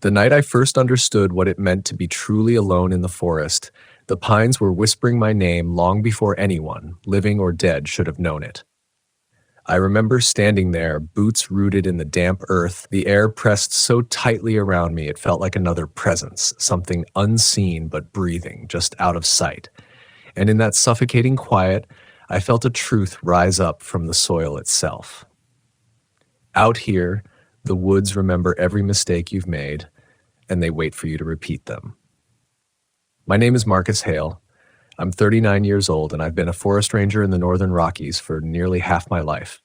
The night I first understood what it meant to be truly alone in the forest, the pines were whispering my name long before anyone, living or dead, should have known it. I remember standing there, boots rooted in the damp earth, the air pressed so tightly around me it felt like another presence, something unseen but breathing, just out of sight. And in that suffocating quiet, I felt a truth rise up from the soil itself. Out here, the woods remember every mistake you've made, and they wait for you to repeat them. My name is Marcus Hale. I'm 39 years old, and I've been a forest ranger in the Northern Rockies for nearly half my life.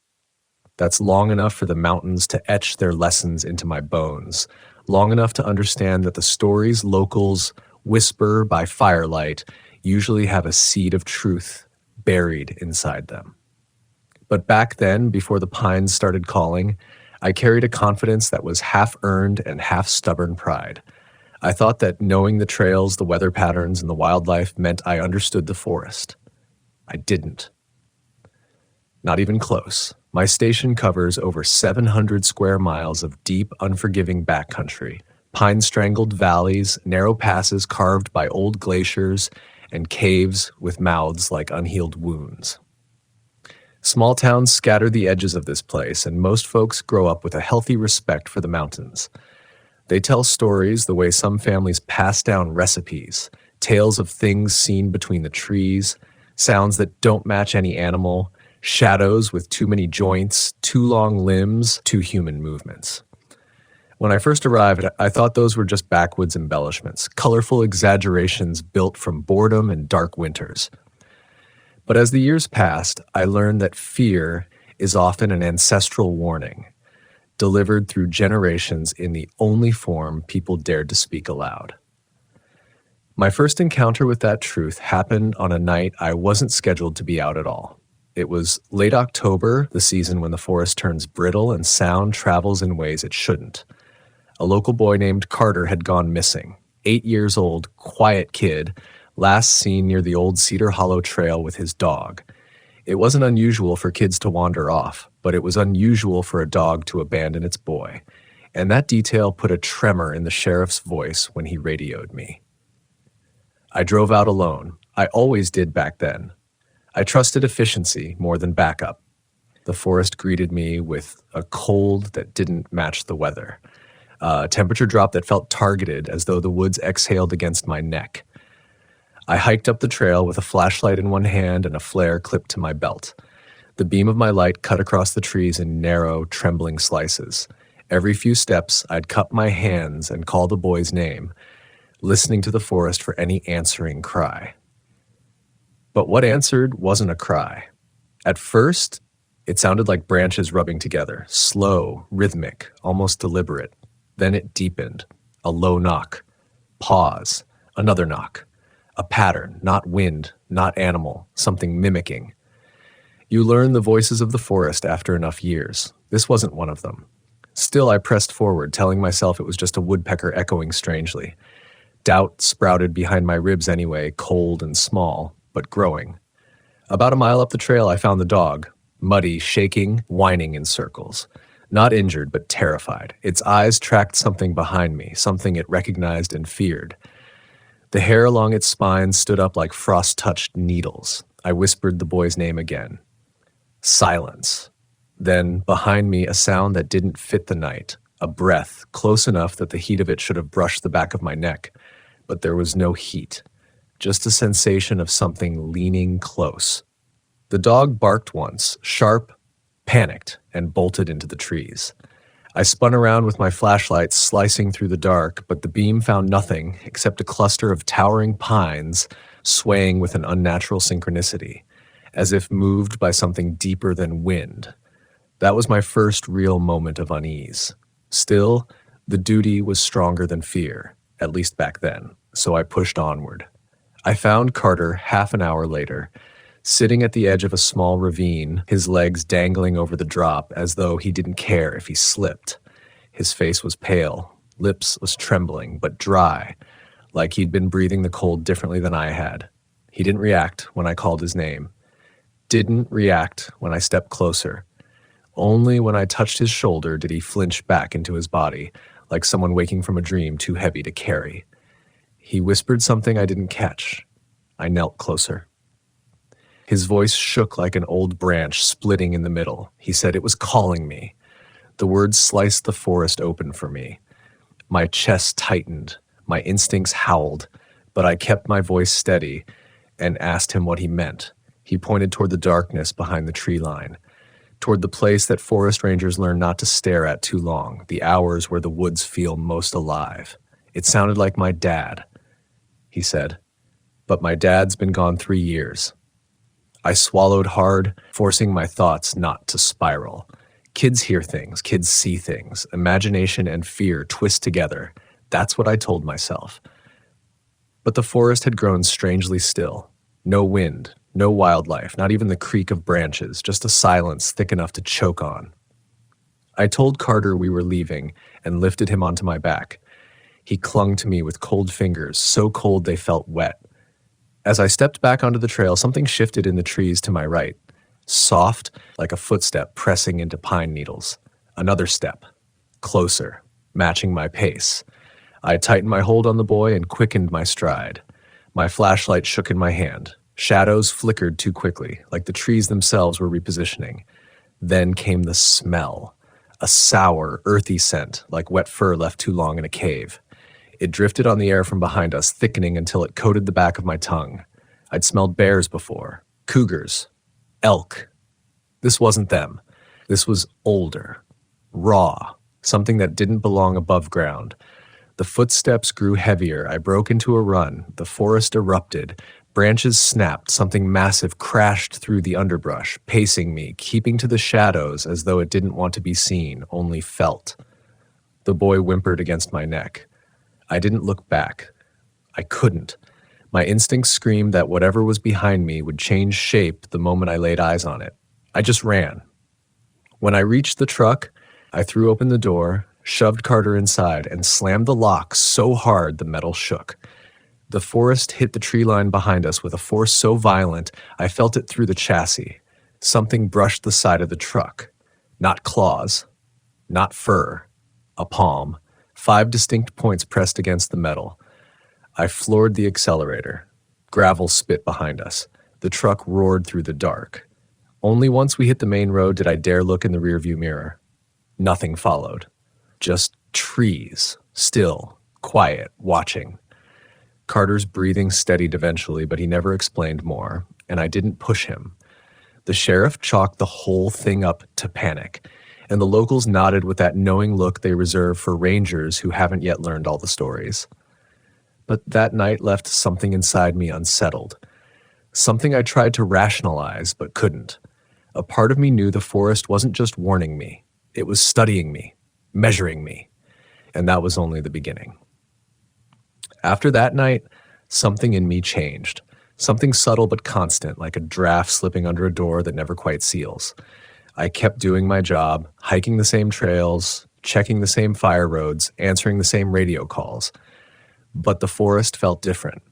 That's long enough for the mountains to etch their lessons into my bones, long enough to understand that the stories locals whisper by firelight usually have a seed of truth buried inside them. But back then, before the pines started calling, I carried a confidence that was half earned and half stubborn pride. I thought that knowing the trails, the weather patterns, and the wildlife meant I understood the forest. I didn't. Not even close. My station covers over 700 square miles of deep, unforgiving backcountry, pine-strangled valleys, narrow passes carved by old glaciers, and caves with mouths like unhealed wounds. Small towns scatter the edges of this place, and most folks grow up with a healthy respect for the mountains. They tell stories the way some families pass down recipes, tales of things seen between the trees, sounds that don't match any animal, shadows with too many joints, too long limbs, too human movements. When I first arrived, I thought those were just backwoods embellishments, colorful exaggerations built from boredom and dark winters. But as the years passed, I learned that fear is often an ancestral warning, delivered through generations in the only form people dared to speak aloud. My first encounter with that truth happened on a night I wasn't scheduled to be out at all. It was late October, the season when the forest turns brittle and sound travels in ways it shouldn't. A local boy named Carter had gone missing. 8 years old, quiet kid, last seen near the old Cedar Hollow Trail with his dog. It wasn't unusual for kids to wander off, but it was unusual for a dog to abandon its boy. And that detail put a tremor in the sheriff's voice when he radioed me. I drove out alone. I always did back then. I trusted efficiency more than backup. The forest greeted me with a cold that didn't match the weather, a temperature drop that felt targeted as though the woods exhaled against my neck. I hiked up the trail with a flashlight in one hand and a flare clipped to my belt. The beam of my light cut across the trees in narrow, trembling slices. Every few steps, I'd cup my hands and call the boy's name, listening to the forest for any answering cry. But what answered wasn't a cry. At first, it sounded like branches rubbing together, slow, rhythmic, almost deliberate. Then it deepened. A low knock. Pause. Another knock. A pattern, not wind, not animal, something mimicking. You learn the voices of the forest after enough years. This wasn't one of them. Still, I pressed forward, telling myself it was just a woodpecker echoing strangely. Doubt sprouted behind my ribs anyway, cold and small, but growing. About a mile up the trail, I found the dog, muddy, shaking, whining in circles. Not injured, but terrified. Its eyes tracked something behind me, something it recognized and feared. The hair along its spine stood up like frost-touched needles. I whispered the boy's name again. Silence. Then, behind me, a sound that didn't fit the night. A breath, close enough that the heat of it should have brushed the back of my neck. But there was no heat. Just a sensation of something leaning close. The dog barked once, sharp, panicked, and bolted into the trees. I spun around with my flashlight slicing through the dark, but the beam found nothing except a cluster of towering pines swaying with an unnatural synchronicity, as if moved by something deeper than wind. That was my first real moment of unease. Still, the duty was stronger than fear, at least back then, so I pushed onward. I found Carter half an hour later, sitting at the edge of a small ravine, his legs dangling over the drop as though he didn't care if he slipped. His face was pale, lips was trembling, but dry, like he'd been breathing the cold differently than I had. He didn't react when I called his name. Didn't react when I stepped closer. Only when I touched his shoulder did he flinch back into his body, like someone waking from a dream too heavy to carry. He whispered something I didn't catch. I knelt closer. His voice shook like an old branch splitting in the middle. He said it was calling me. The words sliced the forest open for me. My chest tightened. My instincts howled, but I kept my voice steady and asked him what he meant. He pointed toward the darkness behind the tree line, toward the place that forest rangers learn not to stare at too long, the hours where the woods feel most alive. It sounded like my dad, he said, but my dad's been gone 3 years. I swallowed hard, forcing my thoughts not to spiral. Kids hear things, kids see things. Imagination and fear twist together. That's what I told myself. But the forest had grown strangely still. No wind, no wildlife, not even the creak of branches, just a silence thick enough to choke on. I told Carter we were leaving and lifted him onto my back. He clung to me with cold fingers, so cold they felt wet. As I stepped back onto the trail, something shifted in the trees to my right. Soft, like a footstep pressing into pine needles. Another step. Closer, matching my pace. I tightened my hold on the boy and quickened my stride. My flashlight shook in my hand. Shadows flickered too quickly, like the trees themselves were repositioning. Then came the smell. A sour, earthy scent, like wet fur left too long in a cave. It drifted on the air from behind us, thickening until it coated the back of my tongue. I'd smelled bears before. Cougars. Elk. This wasn't them. This was older. Raw. Something that didn't belong above ground. The footsteps grew heavier. I broke into a run. The forest erupted. Branches snapped. Something massive crashed through the underbrush, pacing me, keeping to the shadows as though it didn't want to be seen, only felt. The boy whimpered against my neck. I didn't look back. I couldn't. My instincts screamed that whatever was behind me would change shape the moment I laid eyes on it. I just ran. When I reached the truck, I threw open the door, shoved Carter inside, and slammed the lock so hard the metal shook. The forest hit the tree line behind us with a force so violent I felt it through the chassis. Something brushed the side of the truck. Not claws. Not fur. A palm. 5 distinct points pressed against the metal. I floored the accelerator. Gravel spit behind us. The truck roared through the dark. Only once we hit the main road did I dare look in the rearview mirror. Nothing followed. Just trees, still, quiet, watching. Carter's breathing steadied eventually, but he never explained more, and I didn't push him. The sheriff chalked the whole thing up to panic, and the locals nodded with that knowing look they reserve for rangers who haven't yet learned all the stories. But that night left something inside me unsettled. Something I tried to rationalize, but couldn't. A part of me knew the forest wasn't just warning me. It was studying me, measuring me, and that was only the beginning. After that night, something in me changed. Something subtle but constant, like a draft slipping under a door that never quite seals. I kept doing my job, hiking the same trails, checking the same fire roads, answering the same radio calls. But the forest felt different.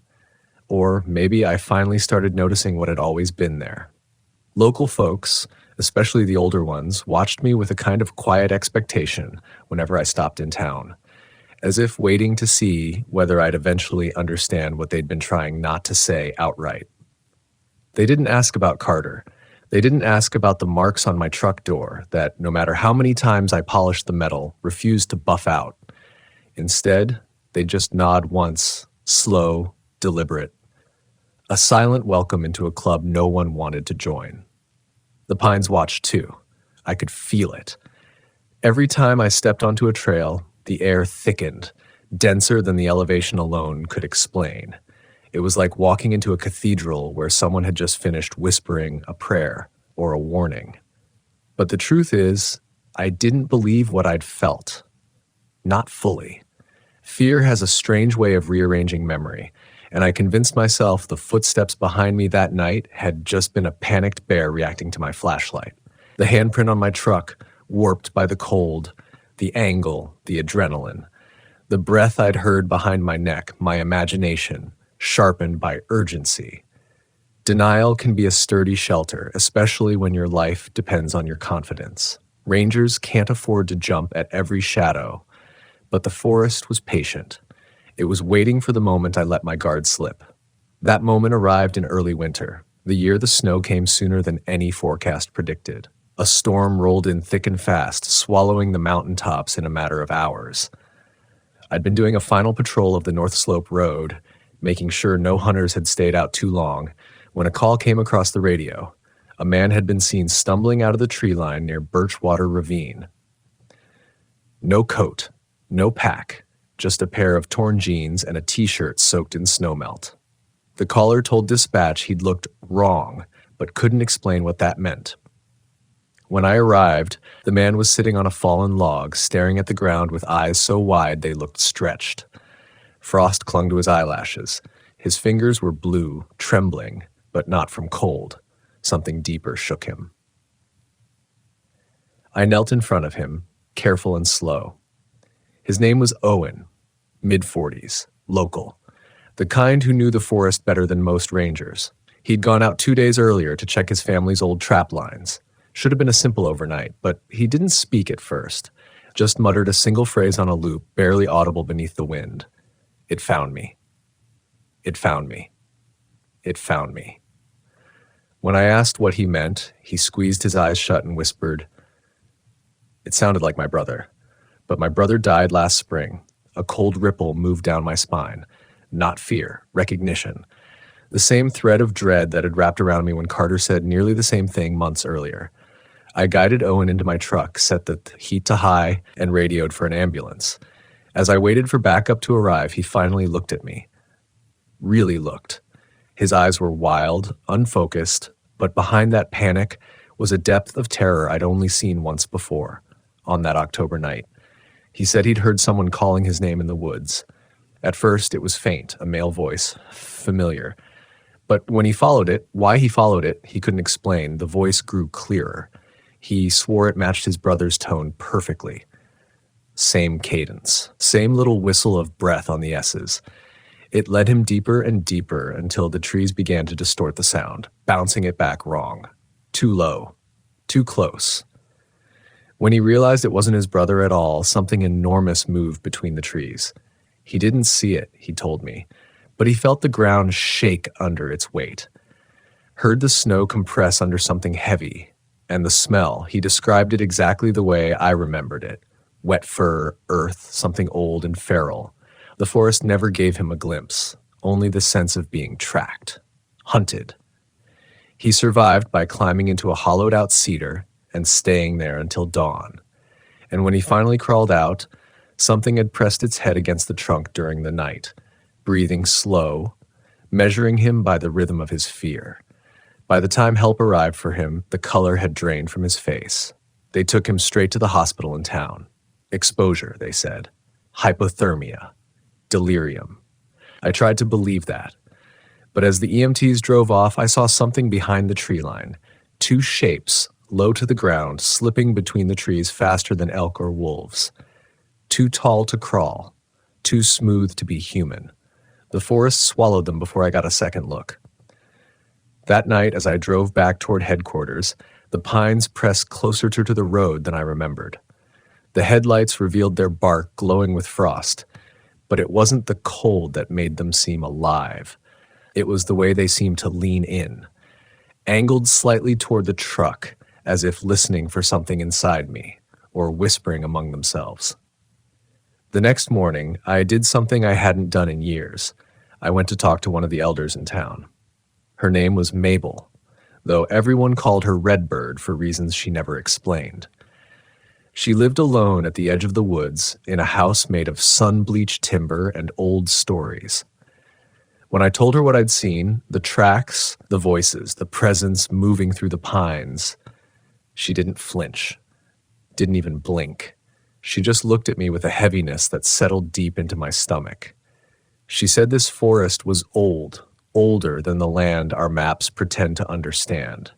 Or maybe I finally started noticing what had always been there. Local folks, especially the older ones, watched me with a kind of quiet expectation whenever I stopped in town, as if waiting to see whether I'd eventually understand what they'd been trying not to say outright. They didn't ask about Carter. They didn't ask about the marks on my truck door that, no matter how many times I polished the metal, refused to buff out. Instead, they'd just nod once, slow, deliberate. A silent welcome into a club no one wanted to join. The pines watched too. I could feel it. Every time I stepped onto a trail, the air thickened, denser than the elevation alone could explain. It was like walking into a cathedral where someone had just finished whispering a prayer or a warning. But the truth is, I didn't believe what I'd felt. Not fully. Fear has a strange way of rearranging memory, and I convinced myself the footsteps behind me that night had just been a panicked bear reacting to my flashlight. The handprint on my truck, warped by the cold, the angle, the adrenaline. The breath I'd heard behind my neck, my imagination, sharpened by urgency. Denial can be a sturdy shelter, especially when your life depends on your confidence. Rangers can't afford to jump at every shadow, But the forest was patient. It was waiting for the moment I let my guard slip. That moment arrived in early winter, the year the snow came sooner than any forecast predicted. A storm rolled in thick and fast, swallowing the mountain tops in a matter of hours. I'd been doing a final patrol of the North Slope Road, making sure no hunters had stayed out too long, when a call came across the radio. A man had been seen stumbling out of the tree line near Birchwater Ravine. No coat, no pack, just a pair of torn jeans and a t-shirt soaked in snowmelt. The caller told dispatch he'd looked wrong, but couldn't explain what that meant. When I arrived, the man was sitting on a fallen log, staring at the ground with eyes so wide they looked stretched. Frost clung to his eyelashes. His fingers were blue, trembling, but not from cold. Something deeper shook him. I knelt in front of him, careful and slow. His name was Owen, mid-40s, local, the kind who knew the forest better than most rangers. He'd gone out 2 days earlier to check his family's old trap lines. Should have been a simple overnight, but he didn't speak at first, just muttered a single phrase on a loop, barely audible beneath the wind. It found me. It found me. It found me. When I asked what he meant, he squeezed his eyes shut and whispered, "It sounded like my brother, but my brother died last spring." A cold ripple moved down my spine. Not fear, recognition. The same thread of dread that had wrapped around me when Carter said nearly the same thing months earlier. I guided Owen into my truck, set the heat to high, and radioed for an ambulance. As I waited for backup to arrive, he finally looked at me. Really looked. His eyes were wild, unfocused, but behind that panic was a depth of terror I'd only seen once before, on that October night. He said he'd heard someone calling his name in the woods. At first, it was faint, a male voice, familiar. But when he followed it, why he followed it, he couldn't explain. The voice grew clearer. He swore it matched his brother's tone perfectly. Same cadence, same little whistle of breath on the S's. It led him deeper and deeper until the trees began to distort the sound, bouncing it back wrong. Too low. Too close. When he realized it wasn't his brother at all, something enormous moved between the trees. He didn't see it, he told me, but he felt the ground shake under its weight. Heard the snow compress under something heavy, and the smell, he described it exactly the way I remembered it. Wet fur, earth, something old and feral. The forest never gave him a glimpse, only the sense of being tracked, hunted. He survived by climbing into a hollowed-out cedar and staying there until dawn. And when he finally crawled out, something had pressed its head against the trunk during the night, breathing slow, measuring him by the rhythm of his fear. By the time help arrived for him, the color had drained from his face. They took him straight to the hospital in town. Exposure, they said. Hypothermia. Delirium. I tried to believe that. But as the EMTs drove off, I saw something behind the tree line. Two shapes, low to the ground, slipping between the trees faster than elk or wolves. Too tall to crawl. Too smooth to be human. The forest swallowed them before I got a second look. That night, as I drove back toward headquarters, the pines pressed closer to the road than I remembered. The headlights revealed their bark glowing with frost, but it wasn't the cold that made them seem alive. It was the way they seemed to lean in, angled slightly toward the truck, as if listening for something inside me, or whispering among themselves. The next morning, I did something I hadn't done in years. I went to talk to one of the elders in town. Her name was Mabel, though everyone called her Redbird for reasons she never explained. She lived alone at the edge of the woods in a house made of sun-bleached timber and old stories. When I told her what I'd seen, the tracks, the voices, the presence moving through the pines, she didn't flinch, didn't even blink. She just looked at me with a heaviness that settled deep into my stomach. She said this forest was old, older than the land our maps pretend to understand.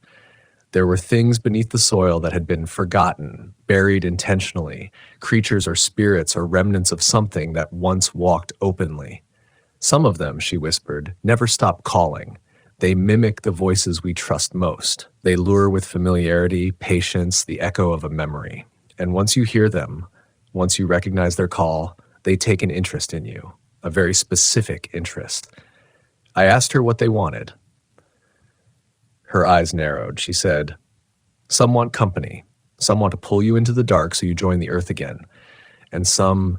There were things beneath the soil that had been forgotten, buried intentionally, creatures or spirits or remnants of something that once walked openly. Some of them, she whispered, never stop calling. They mimic the voices we trust most. They lure with familiarity, patience, the echo of a memory. And once you hear them, once you recognize their call, They take an interest in you, a very specific interest. I asked her what they wanted. Her eyes narrowed. She said, "Some want company. Some want to pull you into the dark so you join the earth again. And some,"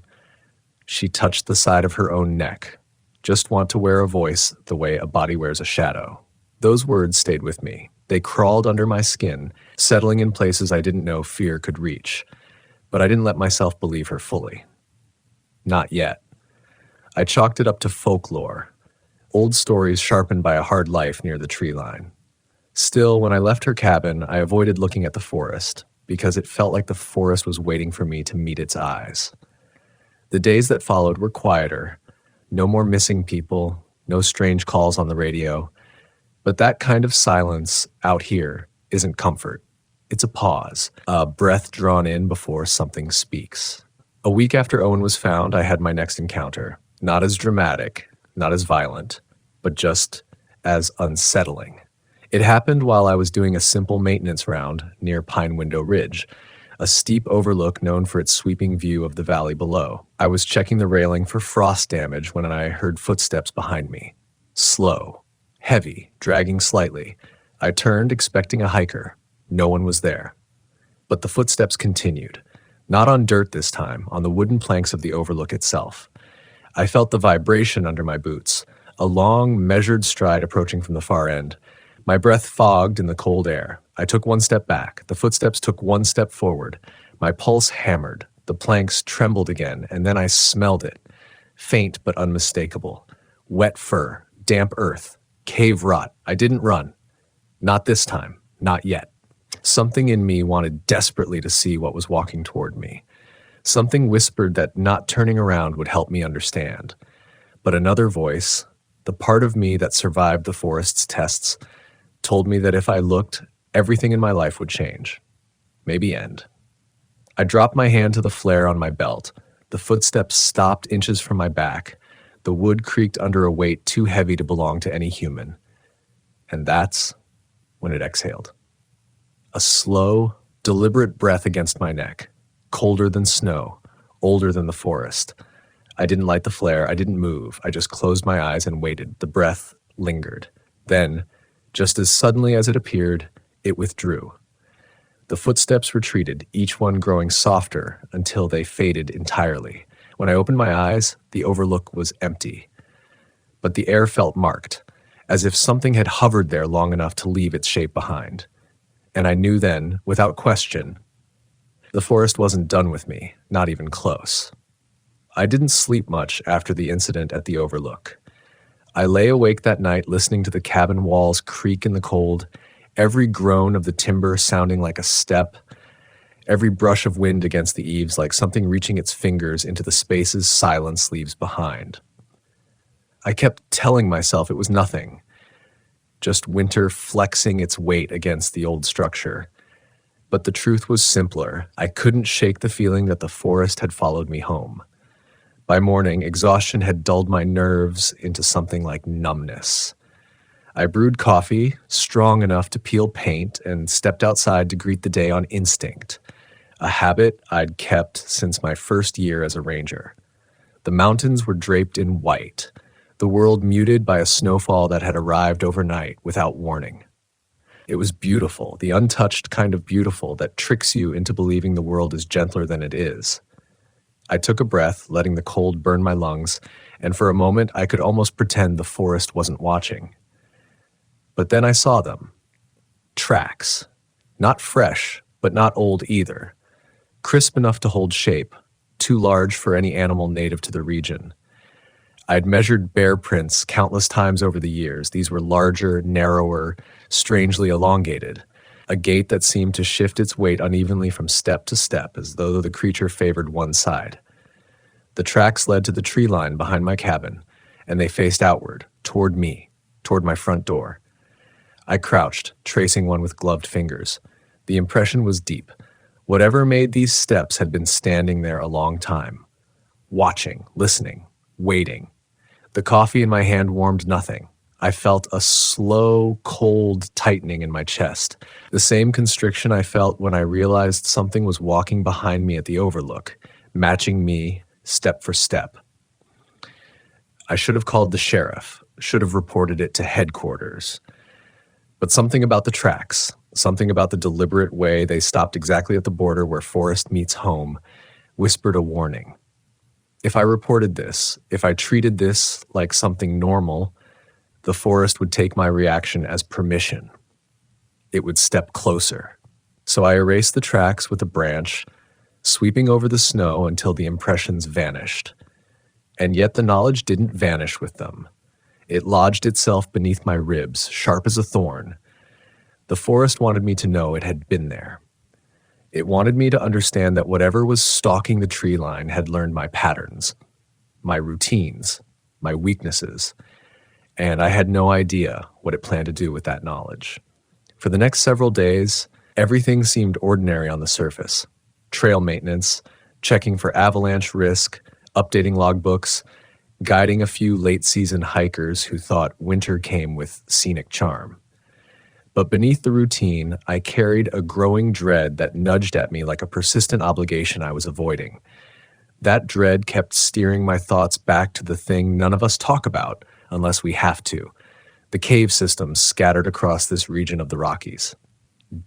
she touched the side of her own neck, "just want to wear a voice the way a body wears a shadow." Those words stayed with me. They crawled under my skin, settling in places I didn't know fear could reach. But I didn't let myself believe her fully. Not yet. I chalked it up to folklore, old stories sharpened by a hard life near the tree line. Still, when I left her cabin, I avoided looking at the forest, because it felt like the forest was waiting for me to meet its eyes. The days that followed were quieter. No more missing people, no strange calls on the radio. But that kind of silence out here isn't comfort. It's a pause, a breath drawn in before something speaks. A week after Owen was found, I had my next encounter. Not as dramatic, not as violent, but just as unsettling. It happened while I was doing a simple maintenance round near Pine Window Ridge, a steep overlook known for its sweeping view of the valley below. I was checking the railing for frost damage when I heard footsteps behind me. Slow, heavy, dragging slightly. I turned, expecting a hiker. No one was there. But the footsteps continued. Not on dirt this time, on the wooden planks of the overlook itself. I felt the vibration under my boots, a long, measured stride approaching from the far end. My breath fogged in the cold air. I took one step back. The footsteps took one step forward. My pulse hammered. The planks trembled again, and then I smelled it. Faint but unmistakable. Wet fur, damp earth, cave rot. I didn't run. Not this time. Not yet. Something in me wanted desperately to see what was walking toward me. Something whispered that not turning around would help me understand. But another voice, the part of me that survived the forest's tests, told me that if I looked, everything in my life would change. Maybe end. I dropped my hand to the flare on my belt. The footsteps stopped inches from my back. The wood creaked under a weight too heavy to belong to any human. And that's when it exhaled. A slow, deliberate breath against my neck, colder than snow, older than the forest. I didn't light the flare, I didn't move, I just closed my eyes and waited. The breath lingered. Then, just as suddenly as it appeared, it withdrew. The footsteps retreated, each one growing softer until they faded entirely. When I opened my eyes, the overlook was empty. But the air felt marked, as if something had hovered there long enough to leave its shape behind. And I knew then, without question, the forest wasn't done with me, not even close. I didn't sleep much after the incident at the overlook. I lay awake that night listening to the cabin walls creak in the cold, every groan of the timber sounding like a step, every brush of wind against the eaves like something reaching its fingers into the spaces silence leaves behind. I kept telling myself it was nothing, just winter flexing its weight against the old structure. But the truth was simpler. I couldn't shake the feeling that the forest had followed me home. By morning, exhaustion had dulled my nerves into something like numbness. I brewed coffee, strong enough to peel paint, and stepped outside to greet the day on instinct, a habit I'd kept since my first year as a ranger. The mountains were draped in white, the world muted by a snowfall that had arrived overnight without warning. It was beautiful, the untouched kind of beautiful that tricks you into believing the world is gentler than it is. I took a breath, letting the cold burn my lungs, and for a moment I could almost pretend the forest wasn't watching. But then I saw them. Tracks. Not fresh, but not old either. Crisp enough to hold shape, too large for any animal native to the region. I'd measured bear prints countless times over the years. These were larger, narrower, strangely elongated. A gait that seemed to shift its weight unevenly from step to step, as though the creature favored one side. The tracks led to the tree line behind my cabin, and they faced outward, toward me, toward my front door. I crouched, tracing one with gloved fingers. The impression was deep. Whatever made these steps had been standing there a long time. Watching, listening, waiting. The coffee in my hand warmed nothing. I felt a slow, cold tightening in my chest, the same constriction I felt when I realized something was walking behind me at the overlook, matching me, step for step. I should have called the sheriff, should have reported it to headquarters. But something about the tracks, something about the deliberate way they stopped exactly at the border where forest meets home, whispered a warning. If I reported this, if I treated this like something normal, the forest would take my reaction as permission. It would step closer. So I erased the tracks with a branch, sweeping over the snow until the impressions vanished. And yet the knowledge didn't vanish with them. It lodged itself beneath my ribs, sharp as a thorn. The forest wanted me to know it had been there. It wanted me to understand that whatever was stalking the tree line had learned my patterns, my routines, my weaknesses, and I had no idea what it planned to do with that knowledge. For the next several days, everything seemed ordinary on the surface. Trail maintenance, checking for avalanche risk, updating logbooks, guiding a few late-season hikers who thought winter came with scenic charm. But beneath the routine, I carried a growing dread that nudged at me like a persistent obligation I was avoiding. That dread kept steering my thoughts back to the thing none of us talk about unless we have to, the cave systems scattered across this region of the Rockies.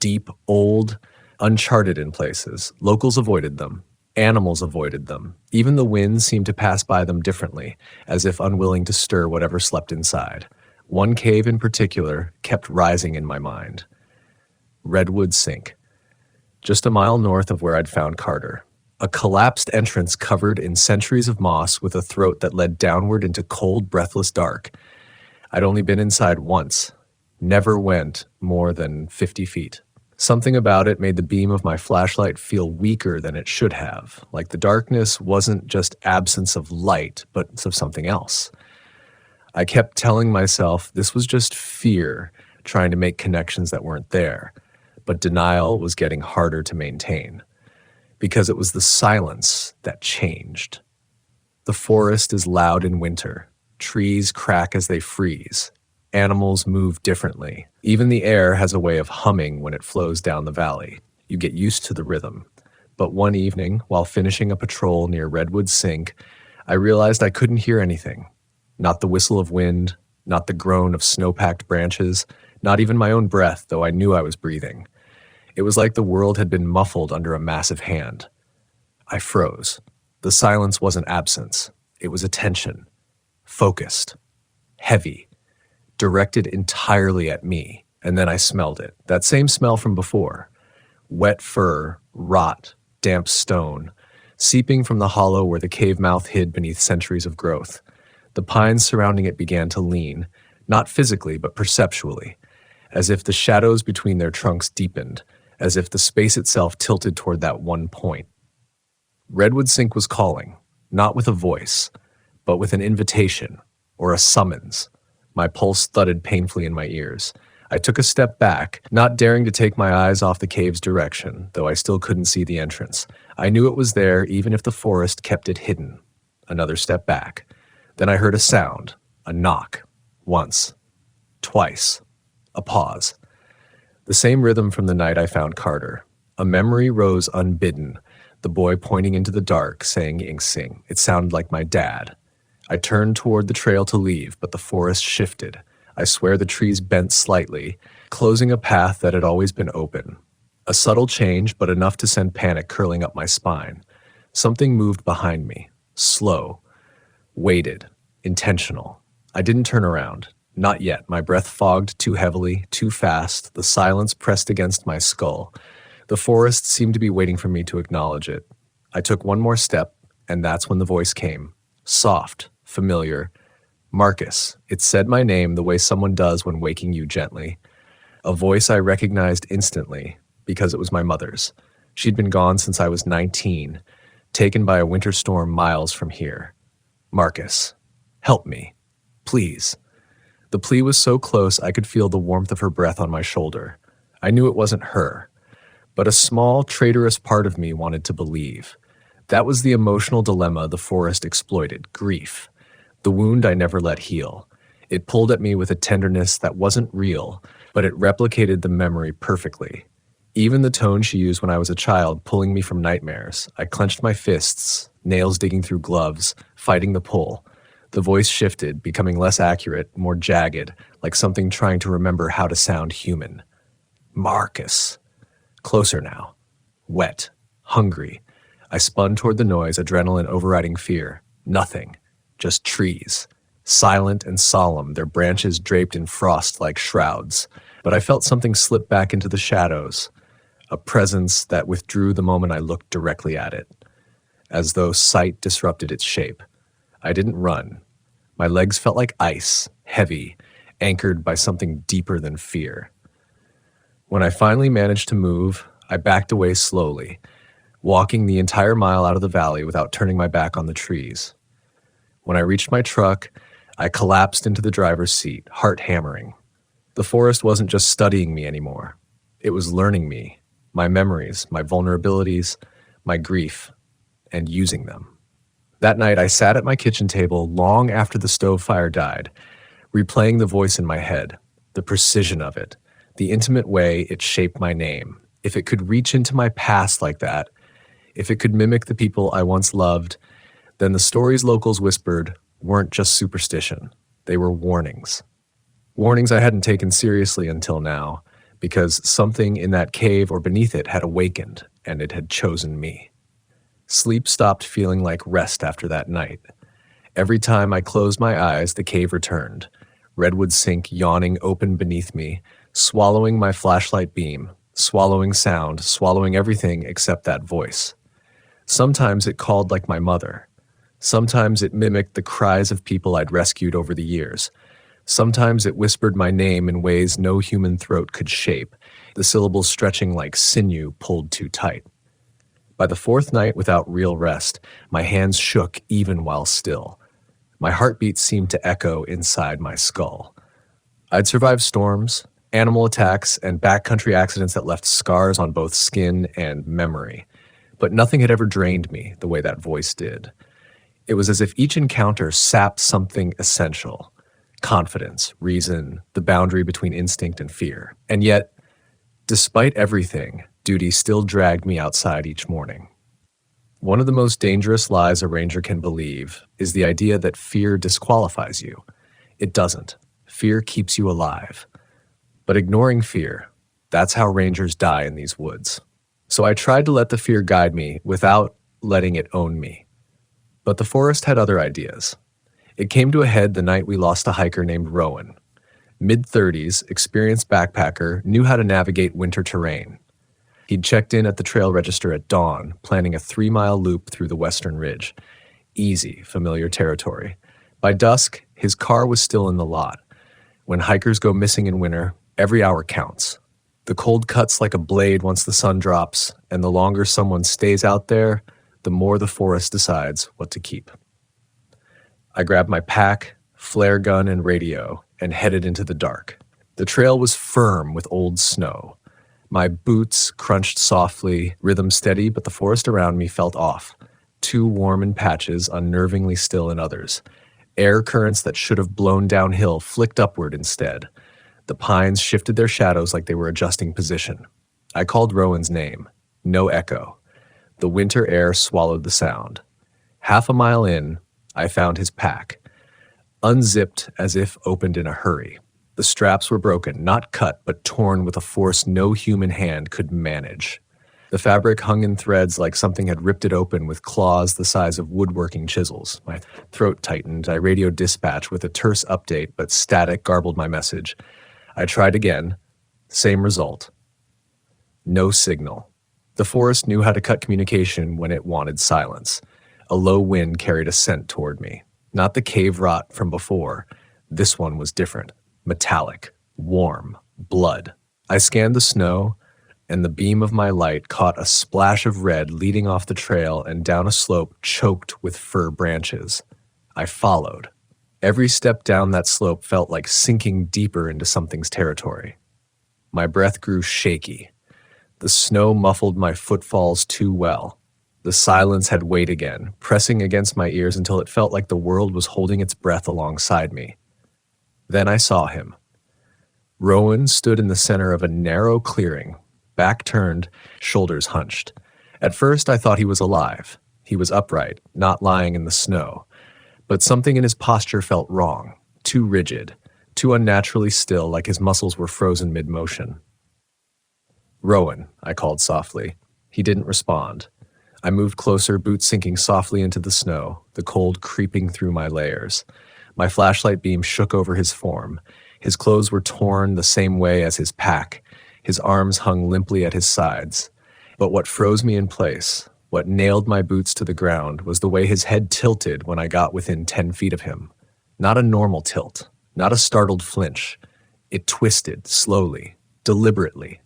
Deep, old, uncharted in places. Locals avoided them. Animals avoided them. Even the wind seemed to pass by them differently, as if unwilling to stir whatever slept inside. One cave in particular kept rising in my mind. Redwood Sink, just a mile north of where I'd found Carter. A collapsed entrance covered in centuries of moss with a throat that led downward into cold, breathless dark. I'd only been inside once, never went more than 50 feet. Something about it made the beam of my flashlight feel weaker than it should have, like the darkness wasn't just absence of light, but of something else. I kept telling myself this was just fear trying to make connections that weren't there, but denial was getting harder to maintain, because it was the silence that changed. The forest is loud in winter. Trees crack as they freeze. Animals move differently. Even the air has a way of humming when it flows down the valley. You get used to the rhythm. But one evening, while finishing a patrol near Redwood Sink, I realized I couldn't hear anything. Not the whistle of wind, not the groan of snow-packed branches, not even my own breath, though I knew I was breathing. It was like the world had been muffled under a massive hand. I froze. The silence wasn't absence. It was attention. Focused. Heavy. Directed entirely at me. And then I smelled it. That same smell from before. Wet fur, rot, damp stone, seeping from the hollow where the cave mouth hid beneath centuries of growth. The pines surrounding it began to lean, not physically, but perceptually, as if the shadows between their trunks deepened, as if the space itself tilted toward that one point. Redwood Sink was calling, not with a voice, but with an invitation, or a summons. My pulse thudded painfully in my ears. I took a step back, not daring to take my eyes off the cave's direction, though I still couldn't see the entrance. I knew it was there even if the forest kept it hidden. Another step back. Then I heard a sound, a knock. Once. Twice. A pause. The same rhythm from the night I found Carter. A memory rose unbidden, the boy pointing into the dark, saying Ing Sing. It sounded like my dad. I turned toward the trail to leave, but the forest shifted. I swear the trees bent slightly, closing a path that had always been open. A subtle change, but enough to send panic curling up my spine. Something moved behind me. Slow. Weighted. Intentional. I didn't turn around. Not yet. My breath fogged too heavily, too fast. The silence pressed against my skull. The forest seemed to be waiting for me to acknowledge it. I took one more step, and that's when the voice came. Soft. Familiar. Marcus. It said my name the way someone does when waking you gently. A voice I recognized instantly, because it was my mother's. She'd been gone since I was 19, taken by a winter storm miles from here. Marcus. Help me. Please. The plea was so close I could feel the warmth of her breath on my shoulder. I knew it wasn't her, but a small, traitorous part of me wanted to believe. That was the emotional dilemma the forest exploited, grief. The wound I never let heal. It pulled at me with a tenderness that wasn't real, but it replicated the memory perfectly. Even the tone she used when I was a child, pulling me from nightmares. I clenched my fists, nails digging through gloves, fighting the pull. The voice shifted, becoming less accurate, more jagged, like something trying to remember how to sound human. Marcus. Closer now. Wet. Hungry. I spun toward the noise, adrenaline overriding fear. Nothing. Just trees. Silent and solemn, their branches draped in frost like shrouds. But I felt something slip back into the shadows. A presence that withdrew the moment I looked directly at it, as though sight disrupted its shape. I didn't run. My legs felt like ice, heavy, anchored by something deeper than fear. When I finally managed to move, I backed away slowly, walking the entire mile out of the valley without turning my back on the trees. When I reached my truck, I collapsed into the driver's seat, heart hammering. The forest wasn't just studying me anymore. It was learning me, my memories, my vulnerabilities, my grief, and using them. That night, I sat at my kitchen table long after the stove fire died, replaying the voice in my head, the precision of it, the intimate way it shaped my name. If it could reach into my past like that, if it could mimic the people I once loved, then the stories locals whispered weren't just superstition. They were warnings. Warnings I hadn't taken seriously until now, because something in that cave or beneath it had awakened, and it had chosen me. Sleep stopped feeling like rest after that night. Every time I closed my eyes, the cave returned, redwood sink yawning open beneath me, swallowing my flashlight beam, swallowing sound, swallowing everything except that voice. Sometimes it called like my mother. Sometimes it mimicked the cries of people I'd rescued over the years. Sometimes it whispered my name in ways no human throat could shape, the syllables stretching like sinew pulled too tight. By the fourth night without real rest, my hands shook even while still. My heartbeat seemed to echo inside my skull. I'd survived storms, animal attacks, and backcountry accidents that left scars on both skin and memory. But nothing had ever drained me the way that voice did. It was as if each encounter sapped something essential. Confidence, reason, the boundary between instinct and fear. And yet, despite everything, duty still dragged me outside each morning. One of the most dangerous lies a ranger can believe is the idea that fear disqualifies you. It doesn't. Fear keeps you alive. But ignoring fear, that's how rangers die in these woods. So I tried to let the fear guide me without letting it own me. But the forest had other ideas. It came to a head the night we lost a hiker named Rowan. Mid-30s, experienced backpacker, knew how to navigate winter terrain. He'd checked in at the trail register at dawn, planning a 3-mile loop through the western ridge. Easy, familiar territory. By dusk, his car was still in the lot. When hikers go missing in winter, every hour counts. The cold cuts like a blade once the sun drops, and the longer someone stays out there, the more the forest decides what to keep. I grabbed my pack, flare gun, and radio, and headed into the dark. The trail was firm with old snow. My boots crunched softly, rhythm steady, but the forest around me felt off. Too warm in patches, unnervingly still in others. Air currents that should have blown downhill flicked upward instead. The pines shifted their shadows like they were adjusting position. I called Rowan's name. No echo. The winter air swallowed the sound. Half a mile in, I found his pack. Unzipped as if opened in a hurry. The straps were broken, not cut, but torn with a force no human hand could manage. The fabric hung in threads like something had ripped it open with claws the size of woodworking chisels. My throat tightened. I radioed dispatch with a terse update, but static garbled my message. I tried again. Same result. No signal. The forest knew how to cut communication when it wanted silence. A low wind carried a scent toward me. Not the cave rot from before. This one was different. Metallic. Warm. Blood. I scanned the snow, and the beam of my light caught a splash of red leading off the trail and down a slope choked with fir branches. I followed. Every step down that slope felt like sinking deeper into something's territory. My breath grew shaky. The snow muffled my footfalls too well. The silence had weight again, pressing against my ears until it felt like the world was holding its breath alongside me. Then I saw him. Rowan stood in the center of a narrow clearing, back turned, shoulders hunched. At first, I thought he was alive. He was upright, not lying in the snow. But something in his posture felt wrong, too rigid, too unnaturally still, like his muscles were frozen mid-motion. "Rowan," I called softly. He didn't respond. I moved closer, boots sinking softly into the snow, the cold creeping through my layers. My flashlight beam shook over his form. His clothes were torn the same way as his pack. His arms hung limply at his sides. But what froze me in place, what nailed my boots to the ground, was the way his head tilted when I got within 10 feet of him. Not a normal tilt, not a startled flinch. It twisted, slowly, deliberately,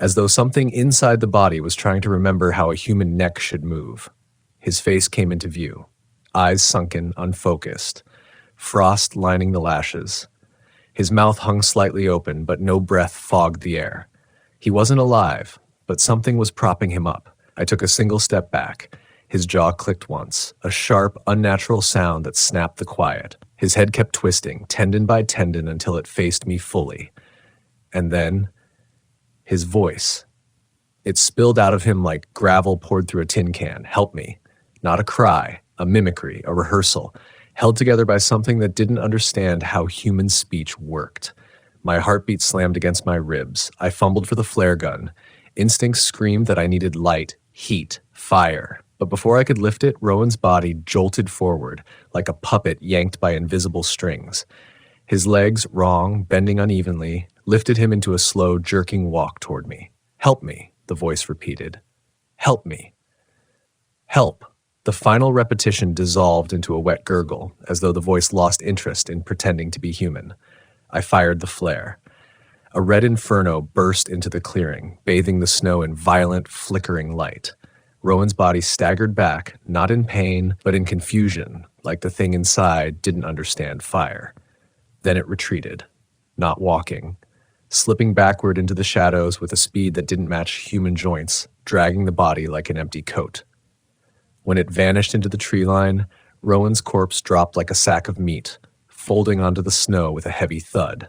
as though something inside the body was trying to remember how a human neck should move. His face came into view, eyes sunken, unfocused, frost lining the lashes. His mouth hung slightly open, but no breath fogged the air. He wasn't alive, but something was propping him up. I took a single step back. His jaw clicked once, a sharp, unnatural sound that snapped the quiet. His head kept twisting, tendon by tendon, until it faced me fully. And then, his voice. It spilled out of him like gravel poured through a tin can. Help me. Not a cry, a mimicry, a rehearsal, held together by something that didn't understand how human speech worked. My heartbeat slammed against my ribs. I fumbled for the flare gun. Instincts screamed that I needed light, heat, fire. But before I could lift it, Rowan's body jolted forward, like a puppet yanked by invisible strings. His legs, wrong, bending unevenly, lifted him into a slow, jerking walk toward me. "Help me," the voice repeated. "Help me." Help. The final repetition dissolved into a wet gurgle, as though the voice lost interest in pretending to be human. I fired the flare. A red inferno burst into the clearing, bathing the snow in violent, flickering light. Rowan's body staggered back, not in pain, but in confusion, like the thing inside didn't understand fire. Then it retreated, not walking, slipping backward into the shadows with a speed that didn't match human joints, dragging the body like an empty coat. When it vanished into the tree line, Rowan's corpse dropped like a sack of meat, folding onto the snow with a heavy thud.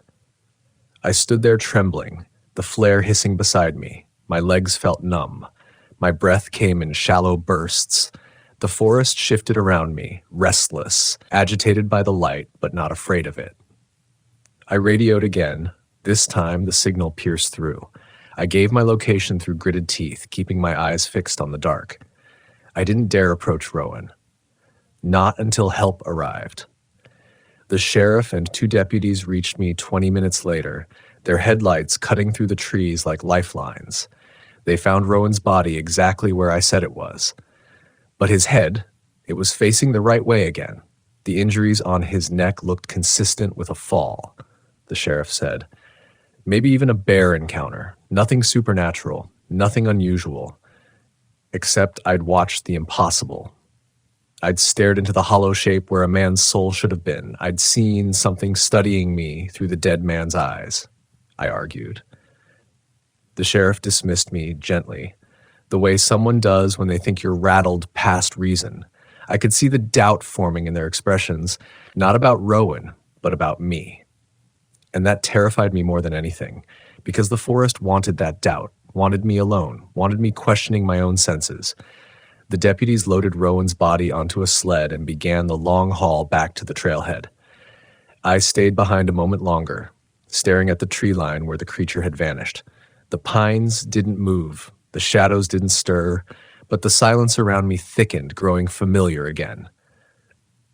I stood there trembling, the flare hissing beside me. My legs felt numb. My breath came in shallow bursts. The forest shifted around me, restless, agitated by the light, but not afraid of it. I radioed again. This time, the signal pierced through. I gave my location through gritted teeth, keeping my eyes fixed on the dark. I didn't dare approach Rowan. Not until help arrived. The sheriff and 2 deputies reached me 20 minutes later, their headlights cutting through the trees like lifelines. They found Rowan's body exactly where I said it was. But his head, it was facing the right way again. The injuries on his neck looked consistent with a fall, the sheriff said. Maybe even a bear encounter. Nothing supernatural, nothing unusual. Except I'd watched the impossible. I'd stared into the hollow shape where a man's soul should have been. I'd seen something studying me through the dead man's eyes, I argued. The sheriff dismissed me gently, the way someone does when they think you're rattled past reason. I could see the doubt forming in their expressions, not about Rowan, but about me. And that terrified me more than anything, because the forest wanted that doubt, wanted me alone, wanted me questioning my own senses. The deputies loaded Rowan's body onto a sled and began the long haul back to the trailhead. I stayed behind a moment longer, staring at the tree line where the creature had vanished. The pines didn't move, the shadows didn't stir, but the silence around me thickened, growing familiar again.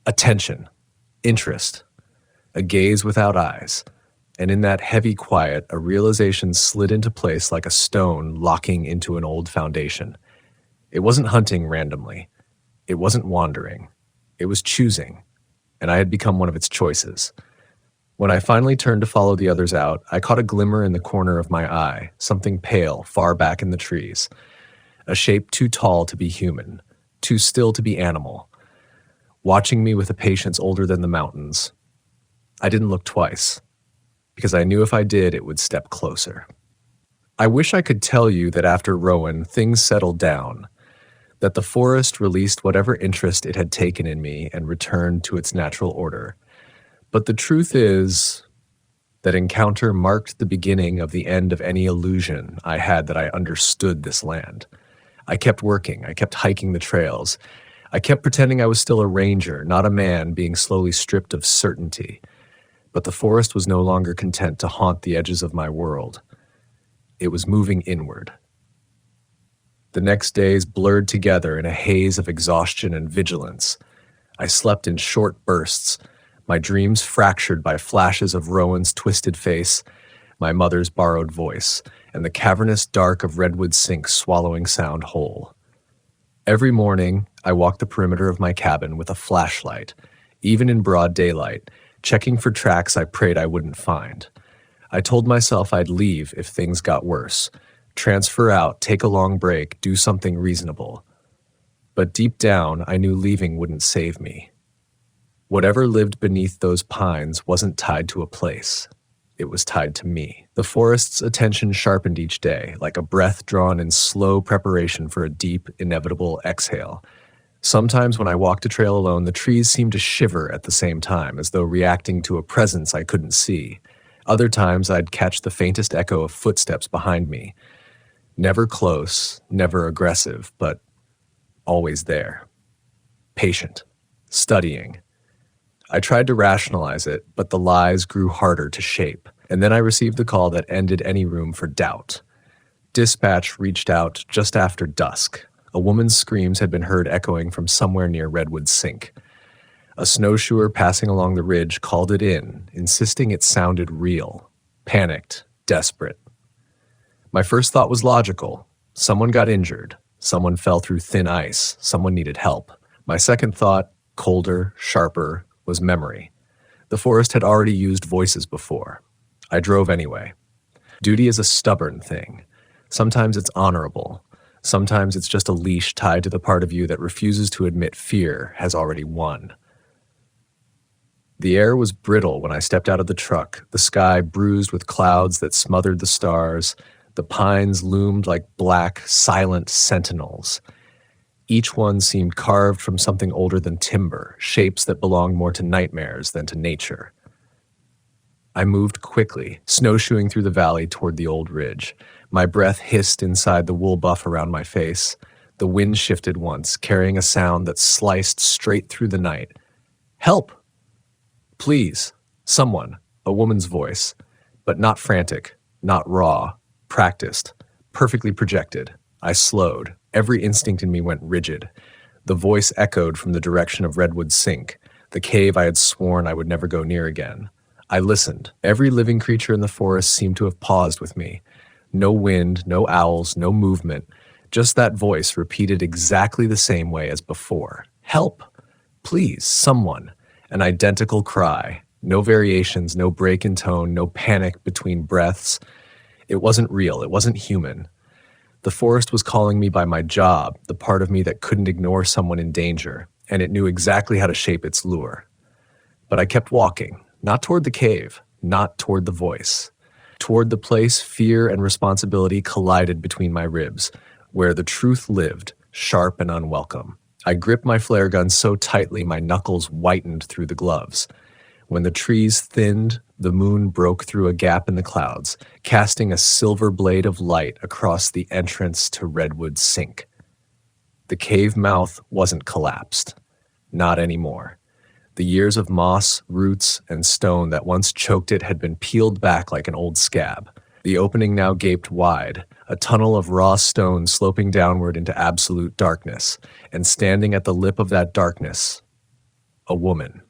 Attention, interest, a gaze without eyes, and in that heavy quiet, a realization slid into place like a stone locking into an old foundation. It wasn't hunting randomly. It wasn't wandering. It was choosing, and I had become one of its choices. When I finally turned to follow the others out, I caught a glimmer in the corner of my eye, something pale far back in the trees. A shape too tall to be human, too still to be animal, watching me with a patience older than the mountains. I didn't look twice, because I knew if I did, it would step closer. I wish I could tell you that after Rowan, things settled down, that the forest released whatever interest it had taken in me and returned to its natural order. But the truth is, That encounter marked the beginning of the end of any illusion I had that I understood this land. I kept working, I kept hiking the trails. I kept pretending I was still a ranger, not a man being slowly stripped of certainty. But the forest was no longer content to haunt the edges of my world. It was moving inward. The next days blurred together in a haze of exhaustion and vigilance. I slept in short bursts, my dreams fractured by flashes of Rowan's twisted face, my mother's borrowed voice, and the cavernous dark of Redwood Sink swallowing sound whole. Every morning, I walked the perimeter of my cabin with a flashlight, even in broad daylight, checking for tracks I prayed I wouldn't find. I told myself I'd leave if things got worse, transfer out, take a long break, do something reasonable. But deep down, I knew leaving wouldn't save me. Whatever lived beneath those pines wasn't tied to a place. It was tied to me. The forest's attention sharpened each day, like a breath drawn in slow preparation for a deep, inevitable exhale. Sometimes when I walked a trail alone, the trees seemed to shiver at the same time, as though reacting to a presence I couldn't see. Other times I'd catch the faintest echo of footsteps behind me. Never close, never aggressive, but always there. Patient. Studying. I tried to rationalize it, but the lies grew harder to shape. And then I received the call that ended any room for doubt. Dispatch reached out just after dusk. A woman's screams had been heard echoing from somewhere near Redwood Sink. A snowshoer passing along the ridge called it in, insisting it sounded real. Panicked, desperate. My first thought was logical. Someone got injured. Someone fell through thin ice. Someone needed help. My second thought, colder, sharper, was memory. The forest had already used voices before. I drove anyway. Duty is a stubborn thing. Sometimes it's honorable. Sometimes it's just a leash tied to the part of you that refuses to admit fear has already won. The air was brittle when I stepped out of the truck, the sky bruised with clouds that smothered the stars. The pines loomed like black, silent sentinels. Each one seemed carved from something older than timber, shapes that belonged more to nightmares than to nature. I moved quickly, snowshoeing through the valley toward the old ridge. My breath hissed inside the wool buff around my face. The wind shifted once, carrying a sound that sliced straight through the night. Help! Please, someone, a woman's voice, but not frantic, not raw, practiced, perfectly projected. I slowed. Every instinct in me went rigid. The voice echoed from the direction of Redwood Sink, the cave I had sworn I would never go near again. I listened. Every living creature in the forest seemed to have paused with me. No wind, no owls, no movement, just that voice repeated exactly the same way as before. Help! Please, someone. An identical cry. No variations, no break in tone, no panic between breaths. It wasn't real. It wasn't human. The forest was calling me by my job, the part of me that couldn't ignore someone in danger, and it knew exactly how to shape its lure. But I kept walking, not toward the cave, not toward the voice. Toward the place fear and responsibility collided between my ribs, where the truth lived, sharp and unwelcome. I gripped my flare gun so tightly my knuckles whitened through the gloves. When the trees thinned, the moon broke through a gap in the clouds, casting a silver blade of light across the entrance to Redwood Sink. The cave mouth wasn't collapsed. Not anymore. The years of moss, roots, and stone that once choked it had been peeled back like an old scab. The opening now gaped wide, a tunnel of raw stone sloping downward into absolute darkness, and standing at the lip of that darkness, a woman.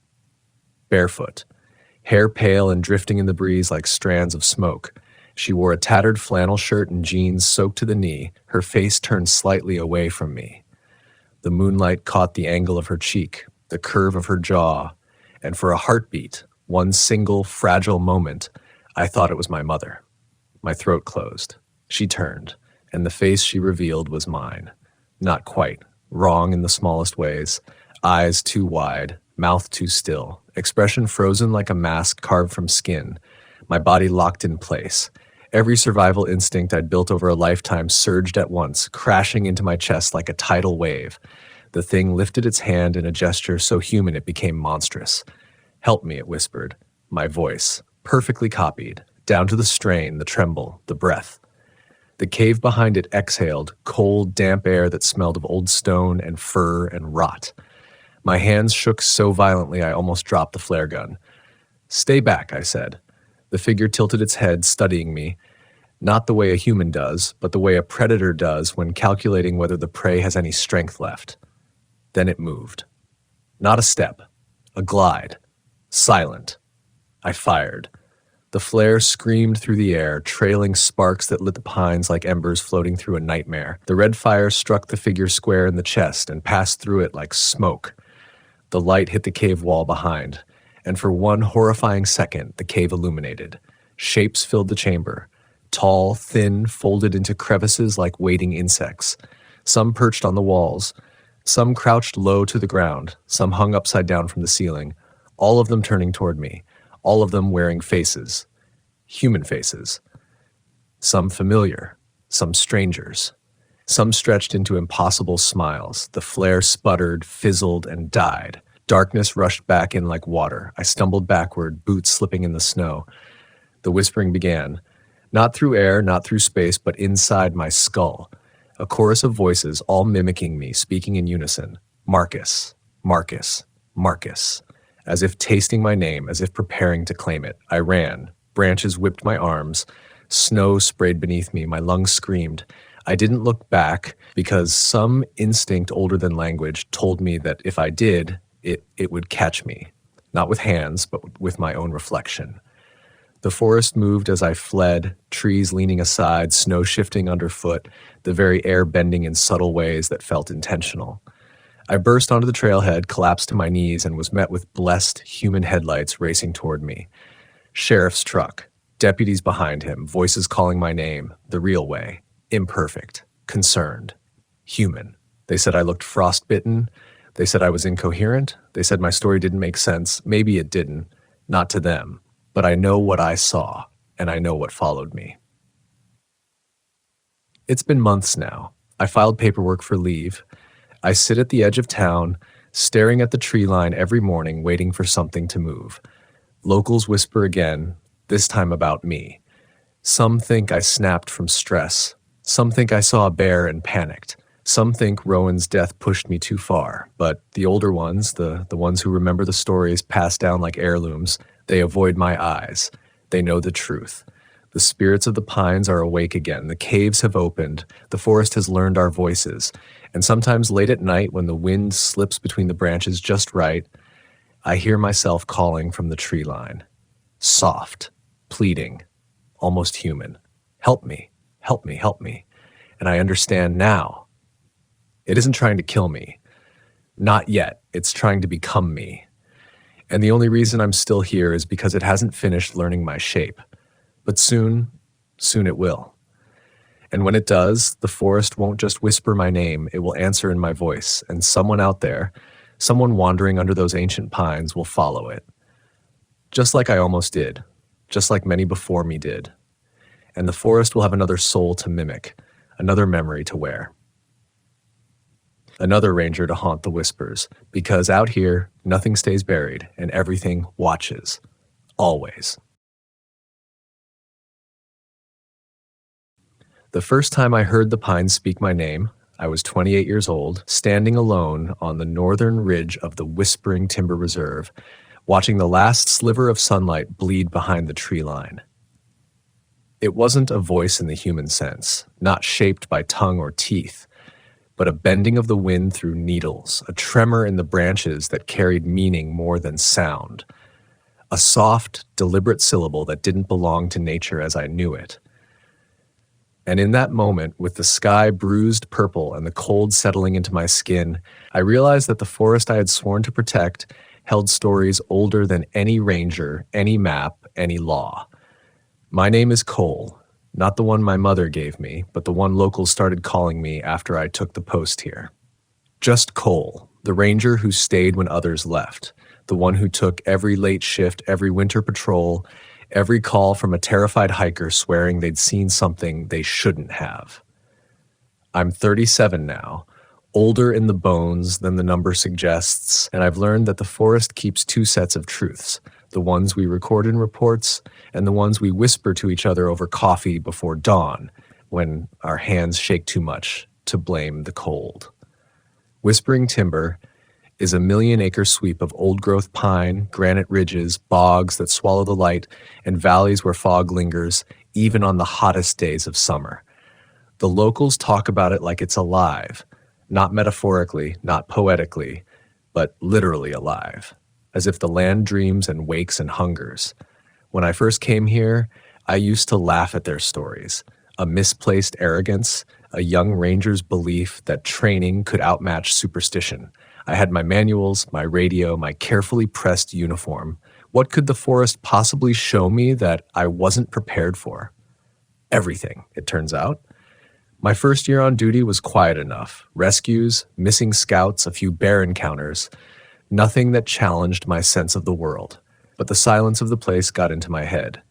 Barefoot, hair pale and drifting in the breeze like strands of smoke. She wore a tattered flannel shirt and jeans soaked to the knee, her face turned slightly away from me. The moonlight caught the angle of her cheek, the curve of her jaw, and for a heartbeat, one single fragile moment, I thought it was my mother. My throat closed. She turned, and the face she revealed was mine. Not quite, wrong in the smallest ways, eyes too wide, mouth too still, expression frozen like a mask carved from skin, my body locked in place. Every survival instinct I'd built over a lifetime surged at once, crashing into my chest like a tidal wave. The thing lifted its hand in a gesture so human it became monstrous. Help me, it whispered. My voice, perfectly copied, down to the strain, the tremble, the breath. The cave behind it exhaled cold, damp air that smelled of old stone and fur and rot. My hands shook so violently I almost dropped the flare gun. "Stay back," I said. The figure tilted its head, studying me, not the way a human does, but the way a predator does when calculating whether the prey has any strength left. Then it moved. Not a step, a glide. Silent. I fired. The flare screamed through the air, trailing sparks that lit the pines like embers floating through a nightmare. The red fire struck the figure square in the chest and passed through it like smoke. The light hit the cave wall behind, and for one horrifying second, the cave illuminated. Shapes filled the chamber. Tall, thin, folded into crevices like waiting insects. Some perched on the walls. Some crouched low to the ground. Some hung upside down from the ceiling. All of them turning toward me. All of them wearing faces. Human faces. Some familiar. Some strangers. Some stretched into impossible smiles. The flare sputtered, fizzled, and died. Darkness rushed back in like water. I stumbled backward, boots slipping in the snow. The whispering began. Not through air, not through space, but inside my skull. A chorus of voices, all mimicking me, speaking in unison. Marcus, Marcus, Marcus. As if tasting my name, as if preparing to claim it. I ran. Branches whipped my arms. Snow sprayed beneath me. My lungs screamed. I didn't look back because some instinct older than language told me that if I did, it would catch me. Not with hands, but with my own reflection. The forest moved as I fled, trees leaning aside, snow shifting underfoot, the very air bending in subtle ways that felt intentional. I burst onto the trailhead, collapsed to my knees, and was met with blessed human headlights racing toward me. Sheriff's truck, deputies behind him, voices calling my name, the real way, imperfect, concerned, human. They said I looked frostbitten. They said I was incoherent. They said my story didn't make sense. Maybe it didn't, not to them. But I know what I saw, and I know what followed me. It's been months now. I filed paperwork for leave. I sit at the edge of town, staring at the tree line every morning, waiting for something to move. Locals whisper again, this time about me. Some think I snapped from stress. Some think I saw a bear and panicked. Some think Rowan's death pushed me too far. But the older ones, the ones who remember the stories passed down like heirlooms, they avoid my eyes. They know the truth. The spirits of the pines are awake again. The caves have opened. The forest has learned our voices. And sometimes late at night, when the wind slips between the branches just right, I hear myself calling from the tree line. Soft, pleading, almost human. Help me, help me, help me. And I understand now. It isn't trying to kill me. Not yet. It's trying to become me. And the only reason I'm still here is because it hasn't finished learning my shape. But soon it will. And when it does, the forest won't just whisper my name, it will answer in my voice, and someone out there, someone wandering under those ancient pines will follow it. Just like I almost did, just like many before me did. And the forest will have another soul to mimic, another memory to wear. Another ranger to haunt the whispers, because out here, nothing stays buried and everything watches. Always. The first time I heard the pines speak my name, I was 28 years old, standing alone on the northern ridge of the Whispering Timber Reserve, watching the last sliver of sunlight bleed behind the tree line. It wasn't a voice in the human sense, not shaped by tongue or teeth, but a bending of the wind through needles, a tremor in the branches that carried meaning more than sound, a soft, deliberate syllable that didn't belong to nature as I knew it. And in that moment, with the sky bruised purple and the cold settling into my skin, I realized that the forest I had sworn to protect held stories older than any ranger, any map, any law. My name is Cole, not the one my mother gave me, but the one locals started calling me after I took the post here. Just Cole, the ranger who stayed when others left, the one who took every late shift, every winter patrol, every call from a terrified hiker swearing they'd seen something they shouldn't have. I'm 37 now, older in the bones than the number suggests, and I've learned that the forest keeps two sets of truths, the ones we record in reports, and the ones we whisper to each other over coffee before dawn when our hands shake too much to blame the cold. Whispering Timber is a million-acre sweep of old-growth pine, granite ridges, bogs that swallow the light, and valleys where fog lingers, even on the hottest days of summer. The locals talk about it like it's alive, not metaphorically, not poetically, but literally alive, as if the land dreams and wakes and hungers. When I first came here, I used to laugh at their stories, a misplaced arrogance, a young ranger's belief that training could outmatch superstition. I had my manuals, my radio, my carefully pressed uniform. What could the forest possibly show me that I wasn't prepared for? Everything, it turns out. My first year on duty was quiet enough. Rescues, missing scouts, a few bear encounters. Nothing that challenged my sense of the world. But the silence of the place got into my head.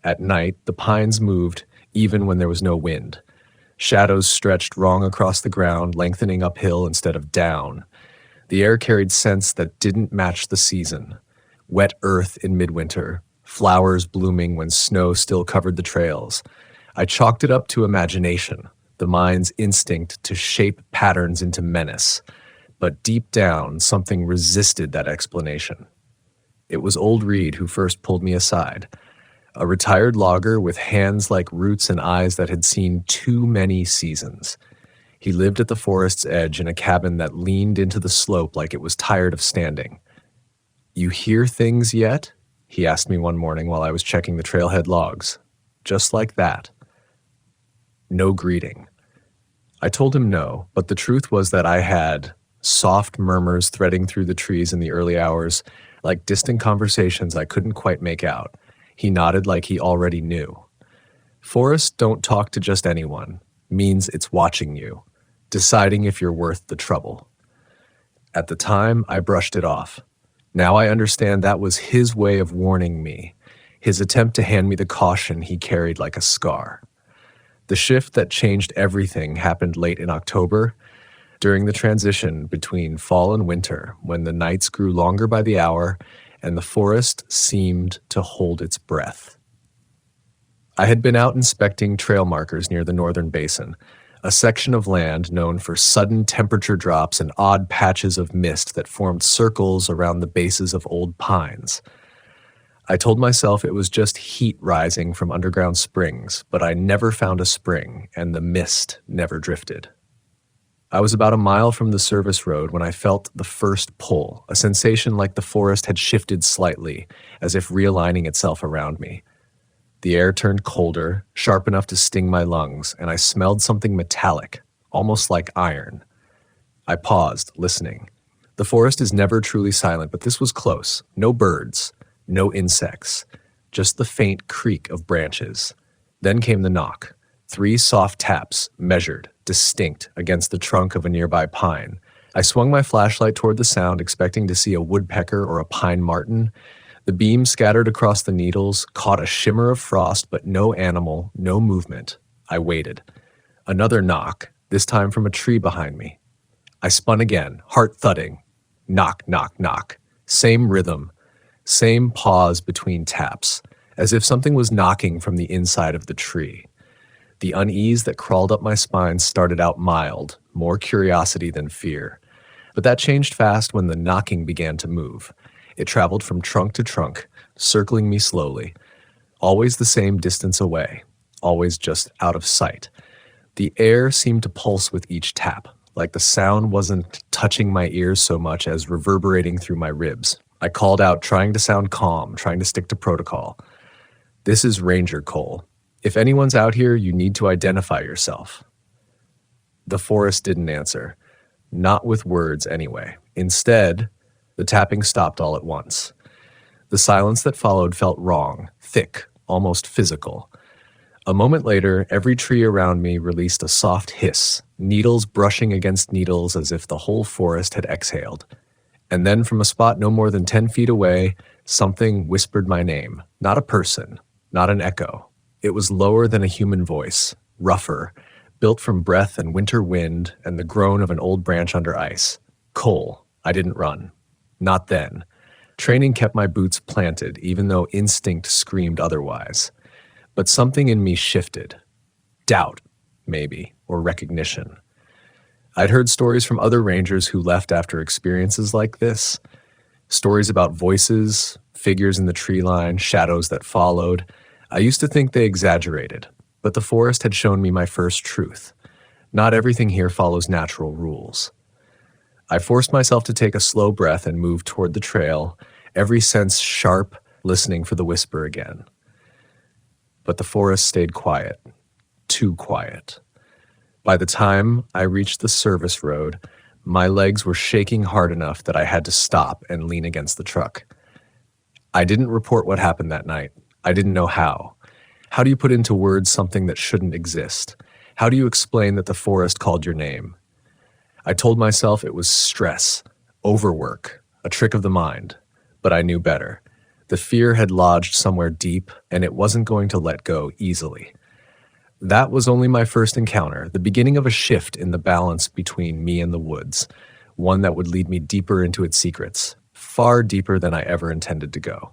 At night, the pines moved, even when there was no wind. Shadows stretched wrong across the ground, lengthening uphill instead of down. The air carried scents that didn't match the season. Wet earth in midwinter, flowers blooming when snow still covered the trails. I chalked it up to imagination, the mind's instinct to shape patterns into menace. But deep down, something resisted that explanation. It was old Reed who first pulled me aside. A retired logger with hands like roots and eyes that had seen too many seasons. He lived at the forest's edge in a cabin that leaned into the slope like it was tired of standing. "You hear things yet?" he asked me one morning while I was checking the trailhead logs. Just like that. No greeting. I told him no, but the truth was that I had soft murmurs threading through the trees in the early hours, like distant conversations I couldn't quite make out. He nodded like he already knew. Forests don't talk to just anyone, means it's watching you, deciding if you're worth the trouble. At the time, I brushed it off. Now I understand that was his way of warning me, his attempt to hand me the caution he carried like a scar. The shift that changed everything happened late in October, during the transition between fall and winter, when the nights grew longer by the hour and the forest seemed to hold its breath. I had been out inspecting trail markers near the northern basin, a section of land known for sudden temperature drops and odd patches of mist that formed circles around the bases of old pines. I told myself it was just heat rising from underground springs, but I never found a spring, and the mist never drifted. I was about a mile from the service road when I felt the first pull, a sensation like the forest had shifted slightly, as if realigning itself around me. The air turned colder, sharp enough to sting my lungs, and I smelled something metallic, almost like iron. I paused, listening. The forest is never truly silent, but this was close. No birds, no insects, just the faint creak of branches. Then came the knock. 3 soft taps, measured, distinct, against the trunk of a nearby pine. I swung my flashlight toward the sound, expecting to see a woodpecker or a pine marten. The beam scattered across the needles, caught a shimmer of frost, but no animal, no movement. I waited. Another knock, this time from a tree behind me. I spun again, heart thudding. Knock, knock, knock. Same rhythm, same pause between taps, as if something was knocking from the inside of the tree. The unease that crawled up my spine started out mild, more curiosity than fear. But that changed fast when the knocking began to move. It traveled from trunk to trunk, circling me slowly. Always the same distance away, always just out of sight. The air seemed to pulse with each tap, like the sound wasn't touching my ears so much as reverberating through my ribs. I called out, trying to sound calm, trying to stick to protocol. "This is Ranger Cole. If anyone's out here, you need to identify yourself." The forest didn't answer. Not with words, anyway. Instead, the tapping stopped all at once. The silence that followed felt wrong, thick, almost physical. A moment later, every tree around me released a soft hiss, needles brushing against needles as if the whole forest had exhaled. And then from a spot no more than 10 feet away, something whispered my name. Not a person, not an echo. It was lower than a human voice, rougher, built from breath and winter wind and the groan of an old branch under ice. Cole. I didn't run. Not then. Training kept my boots planted, even though instinct screamed otherwise. But something in me shifted. Doubt, maybe, or recognition. I'd heard stories from other rangers who left after experiences like this. Stories about voices, figures in the tree line, shadows that followed. I used to think they exaggerated, but the forest had shown me my first truth. Not everything here follows natural rules. I forced myself to take a slow breath and move toward the trail, every sense sharp, listening for the whisper again. But the forest stayed quiet, too quiet. By the time I reached the service road, my legs were shaking hard enough that I had to stop and lean against the truck. I didn't report what happened that night. I didn't know how. How do you put into words something that shouldn't exist? How do you explain that the forest called your name? I told myself it was stress, overwork, a trick of the mind, but I knew better. The fear had lodged somewhere deep, and it wasn't going to let go easily. That was only my first encounter, the beginning of a shift in the balance between me and the woods, one that would lead me deeper into its secrets, far deeper than I ever intended to go.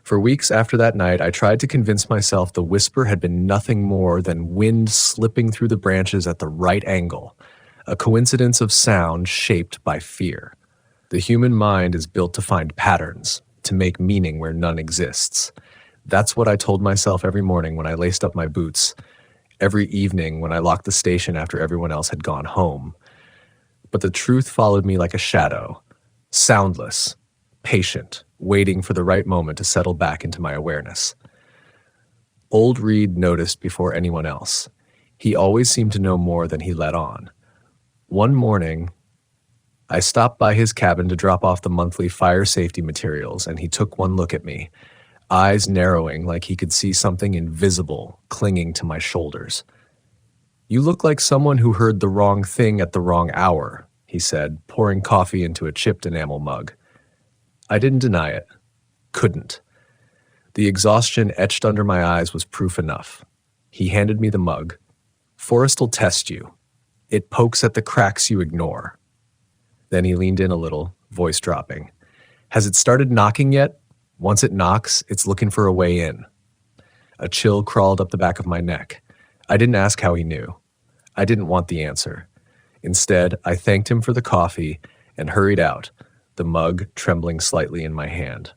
For weeks after that night, I tried to convince myself the whisper had been nothing more than wind slipping through the branches at the right angle, a coincidence of sound shaped by fear. The human mind is built to find patterns, to make meaning where none exists. That's what I told myself every morning when I laced up my boots, every evening when I locked the station after everyone else had gone home. But the truth followed me like a shadow, soundless, patient, waiting for the right moment to settle back into my awareness. Old Reed noticed before anyone else. He always seemed to know more than he let on. One morning, I stopped by his cabin to drop off the monthly fire safety materials, and he took one look at me, eyes narrowing like he could see something invisible clinging to my shoulders. "You look like someone who heard the wrong thing at the wrong hour," he said, pouring coffee into a chipped enamel mug. I didn't deny it. Couldn't. The exhaustion etched under my eyes was proof enough. He handed me the mug. "Forest'll test you. It pokes at the cracks you ignore." Then he leaned in a little, voice dropping. "Has it started knocking yet? Once it knocks, it's looking for a way in." A chill crawled up the back of my neck. I didn't ask how he knew. I didn't want the answer. Instead, I thanked him for the coffee and hurried out, the mug trembling slightly in my hand.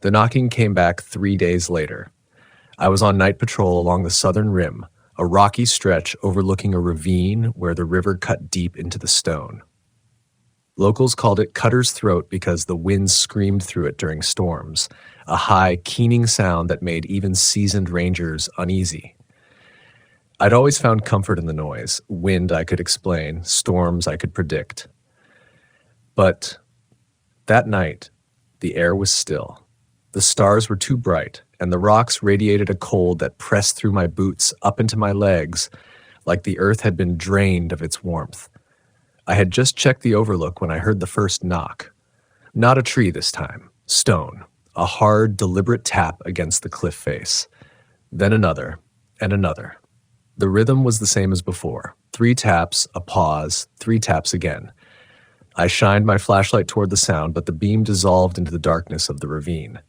The knocking came back 3 days later. I was on night patrol along the southern rim, a rocky stretch overlooking a ravine where the river cut deep into the stone. Locals called it Cutter's Throat because the wind screamed through it during storms, a high, keening sound that made even seasoned rangers uneasy. I'd always found comfort in the noise, wind I could explain, storms I could predict. But that night, the air was still. The stars were too bright, and the rocks radiated a cold that pressed through my boots up into my legs, like the earth had been drained of its warmth. I had just checked the overlook when I heard the first knock. Not a tree this time, stone, a hard, deliberate tap against the cliff face. Then another, and another. The rhythm was the same as before. 3 taps, a pause, 3 taps again. I shined my flashlight toward the sound, but the beam dissolved into the darkness of the ravine.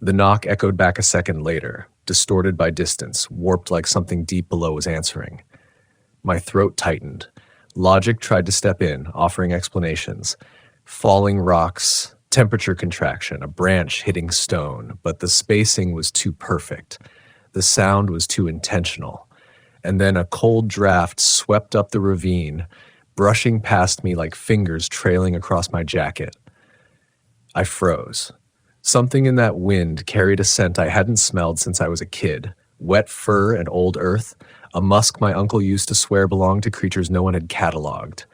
The knock echoed back a second later, distorted by distance, warped like something deep below was answering. My throat tightened. Logic tried to step in, offering explanations. Falling rocks, temperature contraction, a branch hitting stone, but the spacing was too perfect. The sound was too intentional. And then a cold draft swept up the ravine, brushing past me like fingers trailing across my jacket. I froze. Something in that wind carried a scent I hadn't smelled since I was a kid. Wet fur and old earth, a musk my uncle used to swear belonged to creatures no one had cataloged.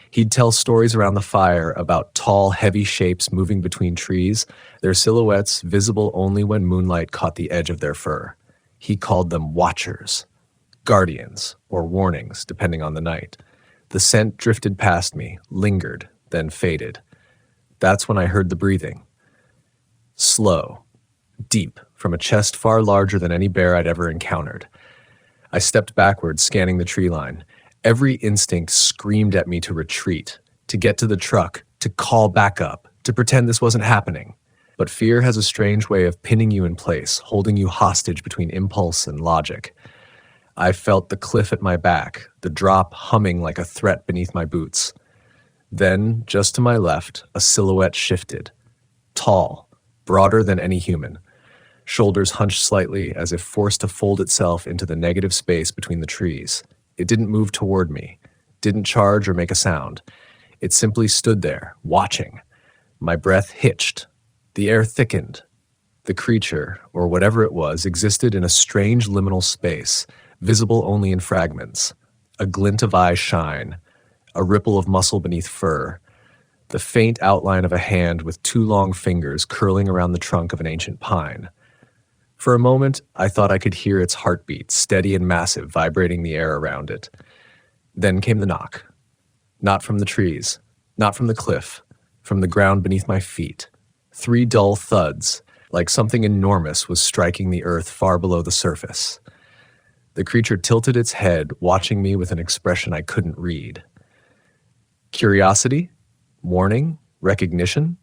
He'd tell stories around the fire about tall, heavy shapes moving between trees, their silhouettes visible only when moonlight caught the edge of their fur. He called them watchers, guardians, or warnings, depending on the night. The scent drifted past me, lingered, then faded. That's when I heard the breathing. Slow, deep, from a chest far larger than any bear I'd ever encountered. I stepped backward, scanning the tree line. Every instinct screamed at me to retreat, to get to the truck, to call back up, to pretend this wasn't happening. But fear has a strange way of pinning you in place, holding you hostage between impulse and logic. I felt the cliff at my back, the drop humming like a threat beneath my boots. Then, just to my left, a silhouette shifted. Tall, broader than any human. Shoulders hunched slightly as if forced to fold itself into the negative space between the trees. It didn't move toward me, didn't charge or make a sound. It simply stood there, watching. My breath hitched. The air thickened. The creature, or whatever it was, existed in a strange liminal space, visible only in fragments. A glint of eye shine, a ripple of muscle beneath fur, the faint outline of a hand with two long fingers curling around the trunk of an ancient pine. For a moment, I thought I could hear its heartbeat, steady and massive, vibrating the air around it. Then came the knock. Not from the trees, not from the cliff, from the ground beneath my feet. 3 dull thuds, like something enormous was striking the earth far below the surface. The creature tilted its head, watching me with an expression I couldn't read. Curiosity? Warning? Recognition?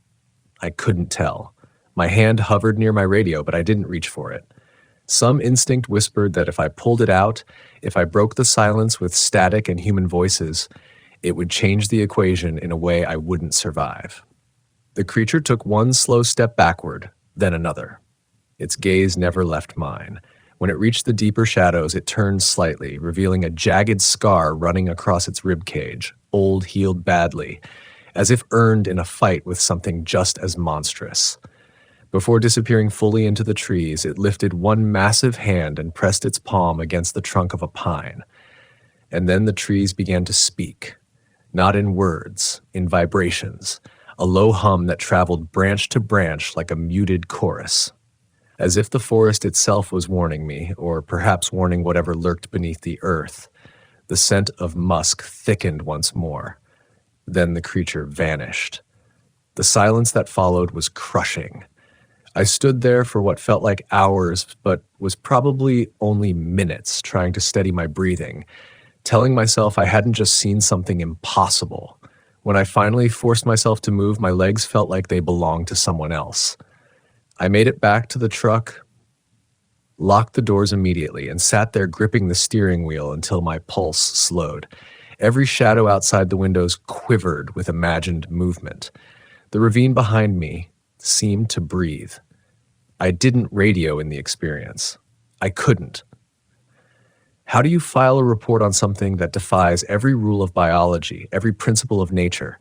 I couldn't tell. My hand hovered near my radio, but I didn't reach for it. Some instinct whispered that if I pulled it out, if I broke the silence with static and human voices, it would change the equation in a way I wouldn't survive. The creature took one slow step backward, then another. Its gaze never left mine. When it reached the deeper shadows, it turned slightly, revealing a jagged scar running across its ribcage, old, healed badly, as if earned in a fight with something just as monstrous. Before disappearing fully into the trees, it lifted one massive hand and pressed its palm against the trunk of a pine. And then the trees began to speak, not in words, in vibrations, a low hum that traveled branch to branch like a muted chorus. As if the forest itself was warning me, or perhaps warning whatever lurked beneath the earth. The scent of musk thickened once more. Then the creature vanished. The silence that followed was crushing. I stood there for what felt like hours, but was probably only minutes, trying to steady my breathing, telling myself I hadn't just seen something impossible. When I finally forced myself to move, my legs felt like they belonged to someone else. I made it back to the truck, locked the doors immediately, and sat there gripping the steering wheel until my pulse slowed. Every shadow outside the windows quivered with imagined movement. The ravine behind me seemed to breathe. I didn't radio in the experience. I couldn't. How do you file a report on something that defies every rule of biology, every principle of nature?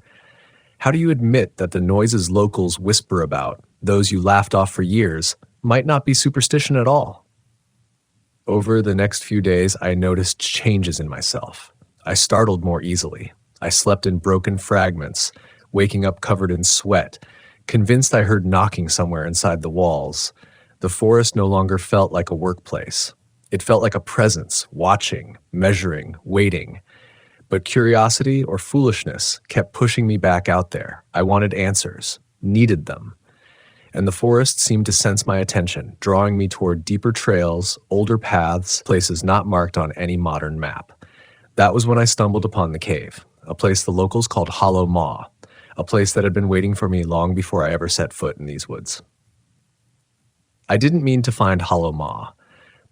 How do you admit that the noises locals whisper about, those you laughed off for years, might not be superstition at all? Over the next few days, I noticed changes in myself. I startled more easily. I slept in broken fragments, waking up covered in sweat, convinced I heard knocking somewhere inside the walls. The forest no longer felt like a workplace. It felt like a presence, watching, measuring, waiting. But curiosity or foolishness kept pushing me back out there. I wanted answers, needed them. And the forest seemed to sense my attention, drawing me toward deeper trails, older paths, places not marked on any modern map. That was when I stumbled upon the cave, a place the locals called Hollow Maw, a place that had been waiting for me long before I ever set foot in these woods. I didn't mean to find Hollow Maw.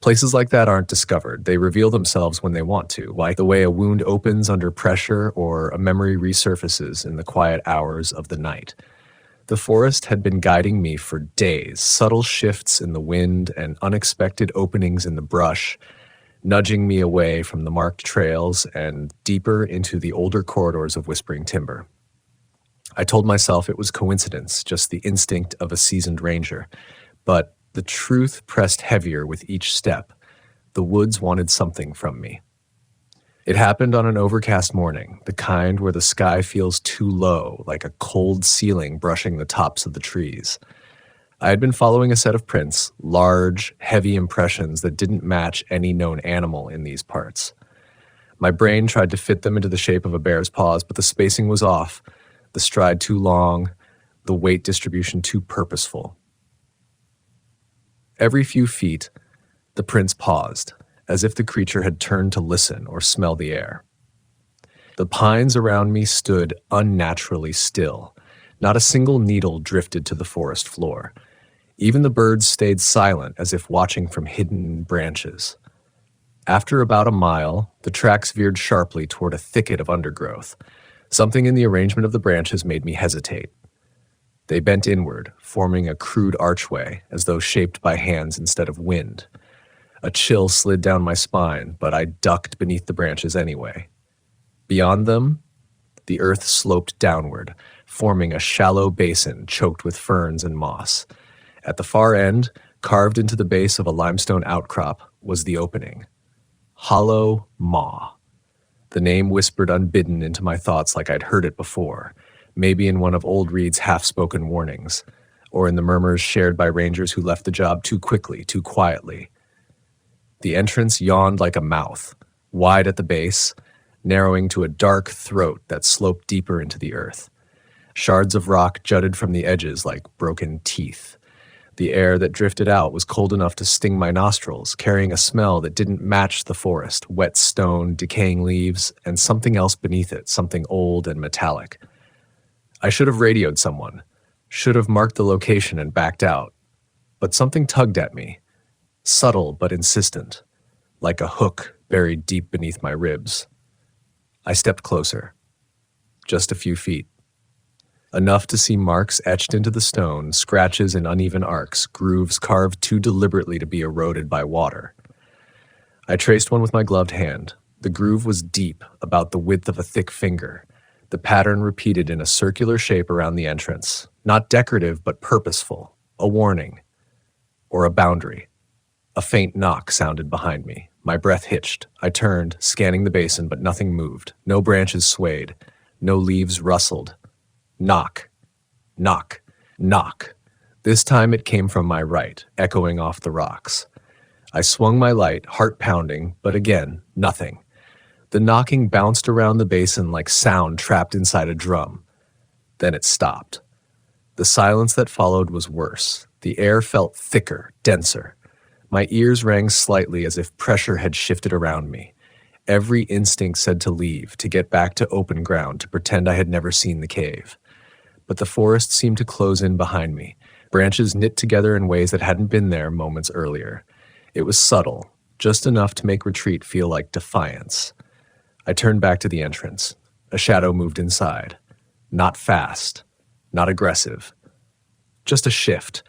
Places like that aren't discovered. They reveal themselves when they want to, like the way a wound opens under pressure or a memory resurfaces in the quiet hours of the night. The forest had been guiding me for days, subtle shifts in the wind and unexpected openings in the brush, nudging me away from the marked trails and deeper into the older corridors of whispering timber. I told myself it was coincidence, just the instinct of a seasoned ranger. But the truth pressed heavier with each step. The woods wanted something from me. It happened on an overcast morning, the kind where the sky feels too low, like a cold ceiling brushing the tops of the trees. I had been following a set of prints, large, heavy impressions that didn't match any known animal in these parts. My brain tried to fit them into the shape of a bear's paws, but the spacing was off, the stride too long, the weight distribution too purposeful. Every few feet, the prints paused, as if the creature had turned to listen or smell the air. The pines around me stood unnaturally still, Not a single needle drifted to the forest floor. Even the birds stayed silent, as if watching from hidden branches. After about a mile, the tracks veered sharply toward a thicket of undergrowth. Something in the arrangement of the branches made me hesitate. They bent inward, forming a crude archway, as though shaped by hands instead of wind. A chill slid down my spine, but I ducked beneath the branches anyway. Beyond them, the earth sloped downward, forming a shallow basin choked with ferns and moss. At the far end, carved into the base of a limestone outcrop, was the opening. Hollow Maw. The name whispered unbidden into my thoughts like I'd heard it before, maybe in one of Old Reed's half-spoken warnings, or in the murmurs shared by rangers who left the job too quickly, too quietly. The entrance yawned like a mouth, wide at the base, narrowing to a dark throat that sloped deeper into the earth. Shards of rock jutted from the edges like broken teeth. The air that drifted out was cold enough to sting my nostrils, carrying a smell that didn't match the forest: wet stone, decaying leaves, and something else beneath it, something old and metallic. I should have radioed someone, should have marked the location and backed out. But something tugged at me, subtle but insistent, like a hook buried deep beneath my ribs. I stepped closer, just a few feet. Enough to see marks etched into the stone, scratches in uneven arcs, grooves carved too deliberately to be eroded by water. I traced one with my gloved hand. The groove was deep, about the width of a thick finger. The pattern repeated in a circular shape around the entrance, not decorative but purposeful, a warning, or a boundary. A faint knock sounded behind me. My breath hitched. I turned, scanning the basin, but nothing moved. No branches swayed. No leaves rustled. Knock. Knock. Knock. This time it came from my right, echoing off the rocks. I swung my light, heart pounding, but again, nothing. The knocking bounced around the basin like sound trapped inside a drum. Then it stopped. The silence that followed was worse. The air felt thicker, denser. My ears rang slightly as if pressure had shifted around me. Every instinct said to leave, to get back to open ground, to pretend I had never seen the cave. But the forest seemed to close in behind me, branches knit together in ways that hadn't been there moments earlier. It was subtle, just enough to make retreat feel like defiance. I turned back to the entrance. A shadow moved inside. Not fast, not aggressive. Just a shift,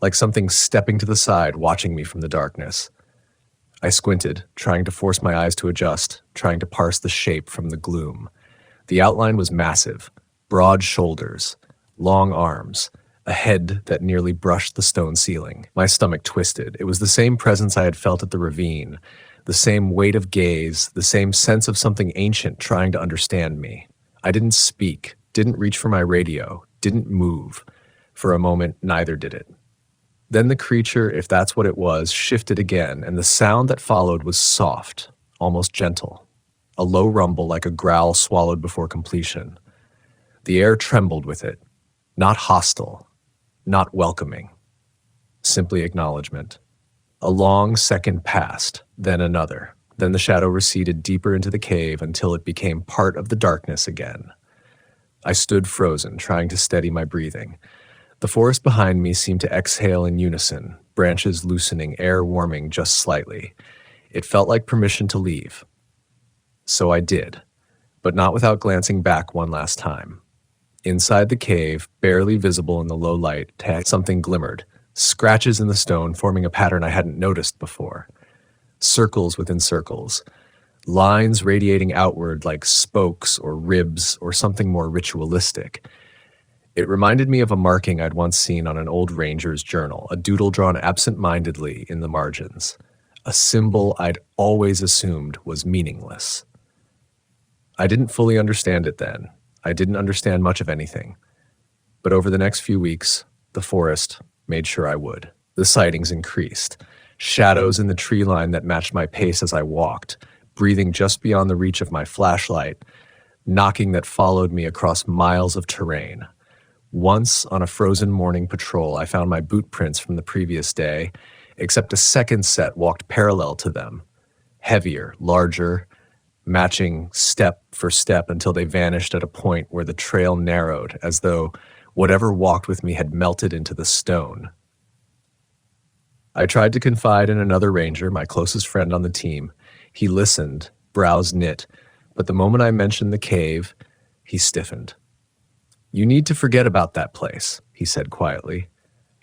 like something stepping to the side, watching me from the darkness. I squinted, trying to force my eyes to adjust, trying to parse the shape from the gloom. The outline was massive, broad shoulders, long arms, a head that nearly brushed the stone ceiling. My stomach twisted. It was the same presence I had felt at the ravine, the same weight of gaze, the same sense of something ancient trying to understand me. I didn't speak, didn't reach for my radio, didn't move. For a moment, neither did it. Then the creature, if that's what it was, shifted again, and the sound that followed was soft, almost gentle. A low rumble like a growl swallowed before completion. The air trembled with it. Not hostile, not welcoming. Simply acknowledgement. A long second passed, then another. Then the shadow receded deeper into the cave until it became part of the darkness again. I stood frozen, trying to steady my breathing. The forest behind me seemed to exhale in unison, branches loosening, air warming just slightly. It felt like permission to leave. So I did, but not without glancing back one last time. Inside the cave, barely visible in the low light, something glimmered, scratches in the stone forming a pattern I hadn't noticed before. Circles within circles, lines radiating outward like spokes or ribs or something more ritualistic. It reminded me of a marking I'd once seen on an old ranger's journal, a doodle drawn absent-mindedly in the margins, a symbol I'd always assumed was meaningless. I didn't fully understand it then. I didn't understand much of anything. But over the next few weeks, the forest made sure I would. The sightings increased. Shadows in the tree line that matched my pace as I walked, breathing just beyond the reach of my flashlight, knocking that followed me across miles of terrain. Once, on a frozen morning patrol, I found my boot prints from the previous day, except a second set walked parallel to them, heavier, larger, matching step for step until they vanished at a point where the trail narrowed, as though Whatever walked with me had melted into the stone. I tried to confide in another ranger, my closest friend on the team. He listened, brows knit, but the moment I mentioned the cave, he stiffened. "You need to forget about that place," he said quietly.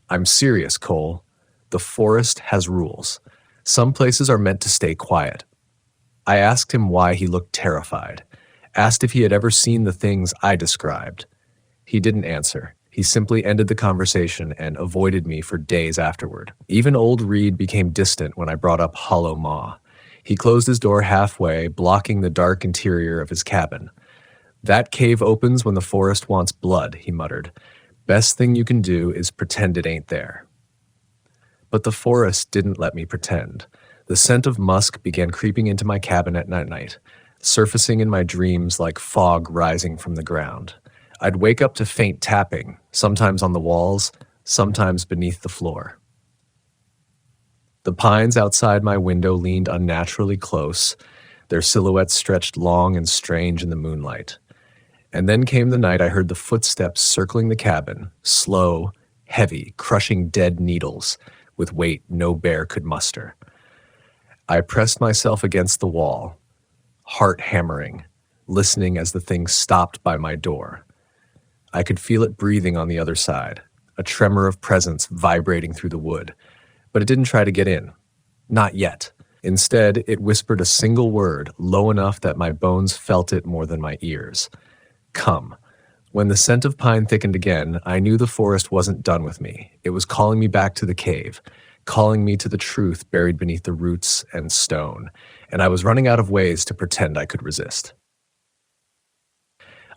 "I'm serious, Cole. The forest has rules. Some places are meant to stay quiet." I asked him why he looked terrified, asked if he had ever seen the things I described. He didn't answer. He simply ended the conversation and avoided me for days afterward. Even old Reed became distant when I brought up Hollow Maw. He closed his door halfway, blocking the dark interior of his cabin. "That cave opens when the forest wants blood," he muttered. "Best thing you can do is pretend it ain't there." But the forest didn't let me pretend. The scent of musk began creeping into my cabin at night, surfacing in my dreams like fog rising from the ground. I'd wake up to faint tapping, sometimes on the walls, sometimes beneath the floor. The pines outside my window leaned unnaturally close, their silhouettes stretched long and strange in the moonlight. And then came the night I heard the footsteps circling the cabin, slow, heavy, crushing dead needles, with weight no bear could muster. I pressed myself against the wall, heart hammering, listening as the thing stopped by my door. I could feel it breathing on the other side, a tremor of presence vibrating through the wood, but it didn't try to get in. Not yet. Instead, it whispered a single word, low enough that my bones felt it more than my ears. "Come." When the scent of pine thickened again, I knew the forest wasn't done with me. It was calling me back to the cave, calling me to the truth buried beneath the roots and stone, and I was running out of ways to pretend I could resist.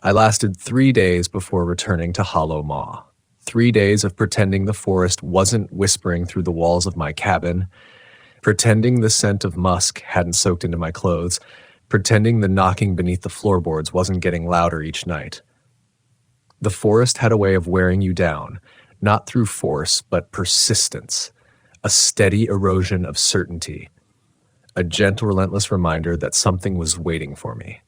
I lasted 3 days before returning to Hollow Maw. 3 days of pretending the forest wasn't whispering through the walls of my cabin, pretending the scent of musk hadn't soaked into my clothes, pretending the knocking beneath the floorboards wasn't getting louder each night. The forest had a way of wearing you down, not through force, but persistence, a steady erosion of certainty, a gentle, relentless reminder that something was waiting for me.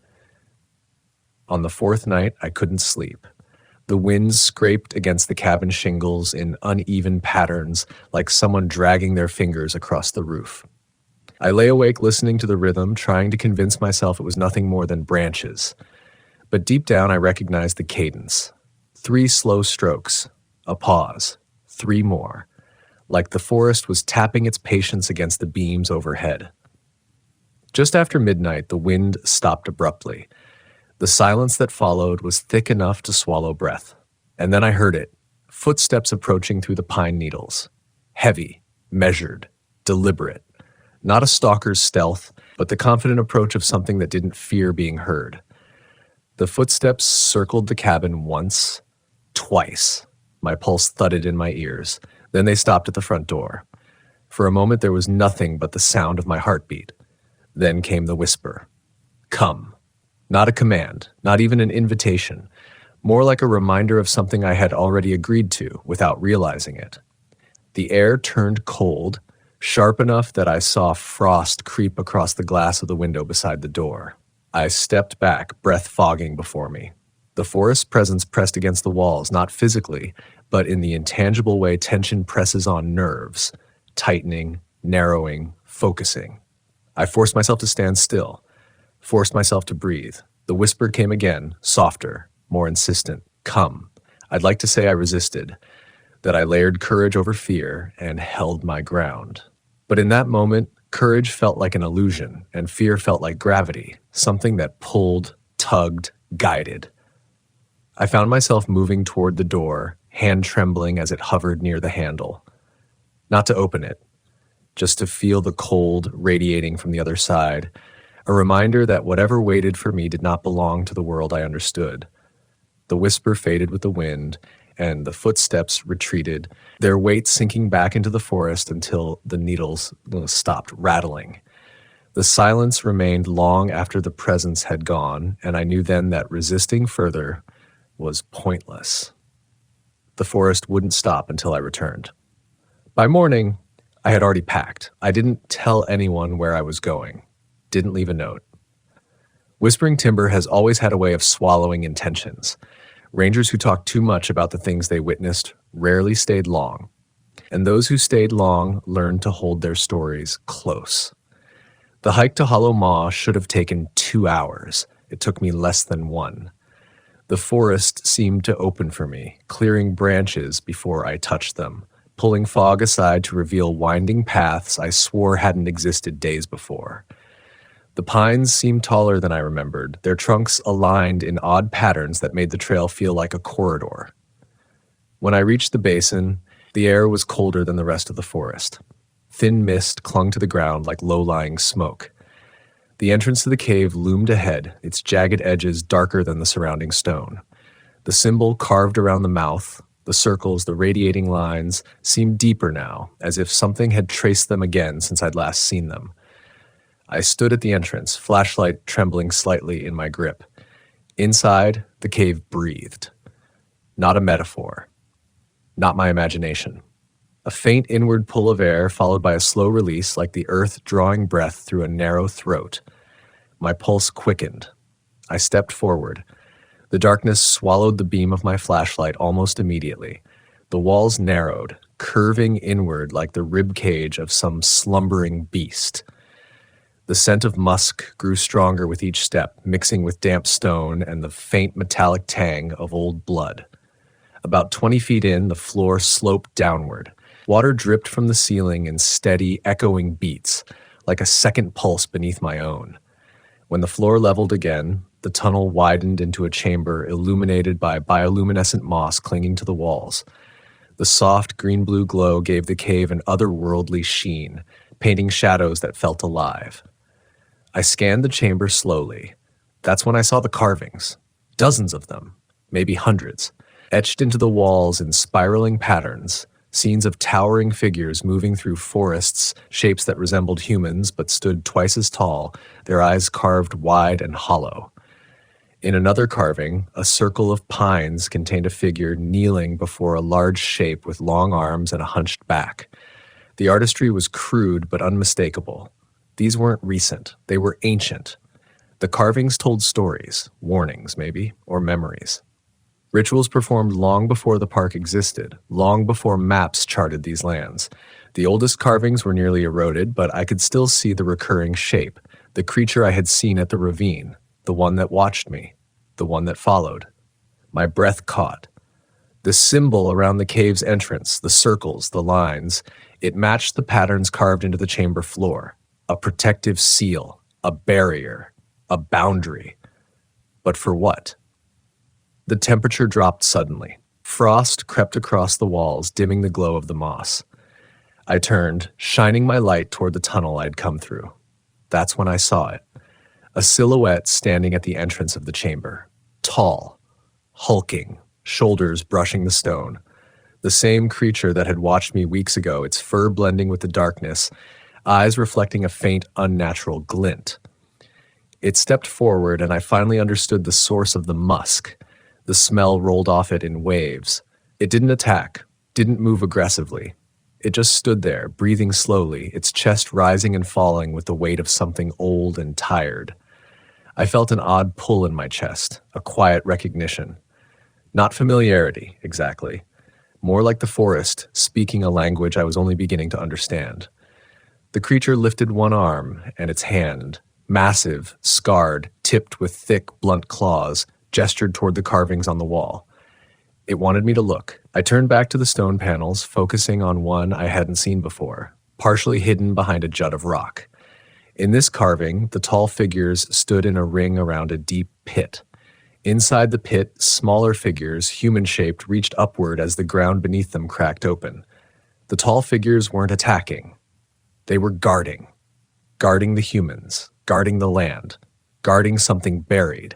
On the 4th night, I couldn't sleep. The wind scraped against the cabin shingles in uneven patterns, like someone dragging their fingers across the roof. I lay awake listening to the rhythm, trying to convince myself it was nothing more than branches. But deep down, I recognized the cadence. 3 slow strokes, a pause, 3 more, like the forest was tapping its patience against the beams overhead. Just after midnight, the wind stopped abruptly. The silence that followed was thick enough to swallow breath. And then I heard it, footsteps approaching through the pine needles. Heavy, measured, deliberate. Not a stalker's stealth, but the confident approach of something that didn't fear being heard. The footsteps circled the cabin once, twice. My pulse thudded in my ears. Then they stopped at the front door. For a moment there was nothing but the sound of my heartbeat. Then came the whisper. "Come." Not a command, not even an invitation. More like a reminder of something I had already agreed to without realizing it. The air turned cold, sharp enough that I saw frost creep across the glass of the window beside the door. I stepped back, breath fogging before me. The forest's presence pressed against the walls, not physically, but in the intangible way tension presses on nerves, tightening, narrowing, focusing. I forced myself to stand still, forced myself to breathe. The whisper came again, softer, more insistent. "Come." I'd like to say I resisted, that I layered courage over fear and held my ground. But in that moment, courage felt like an illusion, and fear felt like gravity, something that pulled, tugged, guided. I found myself moving toward the door, hand trembling as it hovered near the handle. Not to open it, just to feel the cold radiating from the other side, a reminder that whatever waited for me did not belong to the world I understood. The whisper faded with the wind, and the footsteps retreated, their weight sinking back into the forest until the needles stopped rattling. The silence remained long after the presence had gone, and I knew then that resisting further was pointless. The forest wouldn't stop until I returned. By morning, I had already packed. I didn't tell anyone where I was going. Didn't leave a note. Whispering Timber has always had a way of swallowing intentions. Rangers who talked too much about the things they witnessed rarely stayed long, and those who stayed long learned to hold their stories close. The hike to Hollow Maw should have taken 2 hours. It took me less than 1. The forest seemed to open for me, clearing branches before I touched them, pulling fog aside to reveal winding paths I swore hadn't existed days before. The pines seemed taller than I remembered, their trunks aligned in odd patterns that made the trail feel like a corridor. When I reached the basin, the air was colder than the rest of the forest. Thin mist clung to the ground like low-lying smoke. The entrance to the cave loomed ahead, its jagged edges darker than the surrounding stone. The symbol carved around the mouth, the circles, the radiating lines, seemed deeper now, as if something had traced them again since I'd last seen them. I stood at the entrance, flashlight trembling slightly in my grip. Inside, the cave breathed. Not a metaphor. Not my imagination. A faint inward pull of air followed by a slow release like the earth drawing breath through a narrow throat. My pulse quickened. I stepped forward. The darkness swallowed the beam of my flashlight almost immediately. The walls narrowed, curving inward like the rib cage of some slumbering beast. The scent of musk grew stronger with each step, mixing with damp stone and the faint metallic tang of old blood. About 20 feet in, the floor sloped downward. Water dripped from the ceiling in steady, echoing beats, like a second pulse beneath my own. When the floor leveled again, the tunnel widened into a chamber illuminated by bioluminescent moss clinging to the walls. The soft green-blue glow gave the cave an otherworldly sheen, painting shadows that felt alive. I scanned the chamber slowly. That's when I saw the carvings. Dozens of them, maybe hundreds, etched into the walls in spiraling patterns, scenes of towering figures moving through forests, shapes that resembled humans but stood twice as tall, their eyes carved wide and hollow. In another carving, a circle of pines contained a figure kneeling before a large shape with long arms and a hunched back. The artistry was crude but unmistakable. These weren't recent, they were ancient. The carvings told stories, warnings maybe, or memories. Rituals performed long before the park existed, long before maps charted these lands. The oldest carvings were nearly eroded, but I could still see the recurring shape, the creature I had seen at the ravine, the one that watched me, the one that followed. My breath caught. The symbol around the cave's entrance, the circles, the lines, it matched the patterns carved into the chamber floor. A protective seal, a barrier, a boundary. But for what? The temperature dropped suddenly. Frost crept across the walls, dimming the glow of the moss. I turned, shining my light toward the tunnel I'd come through. That's when I saw it. A silhouette standing at the entrance of the chamber. Tall, hulking, shoulders brushing the stone. The same creature that had watched me weeks ago, its fur blending with the darkness, eyes reflecting a faint, unnatural glint. It stepped forward, and I finally understood the source of the musk. The smell rolled off it in waves. It didn't attack, didn't move aggressively. It just stood there, breathing slowly, its chest rising and falling with the weight of something old and tired. I felt an odd pull in my chest, a quiet recognition. Not familiarity, exactly. More like the forest, speaking a language I was only beginning to understand. The creature lifted one arm, and its hand, massive, scarred, tipped with thick, blunt claws, gestured toward the carvings on the wall. It wanted me to look. I turned back to the stone panels, focusing on one I hadn't seen before, partially hidden behind a jut of rock. In this carving, the tall figures stood in a ring around a deep pit. Inside the pit, smaller figures, human-shaped, reached upward as the ground beneath them cracked open. The tall figures weren't attacking. They were guarding. Guarding the humans, guarding the land, guarding something buried.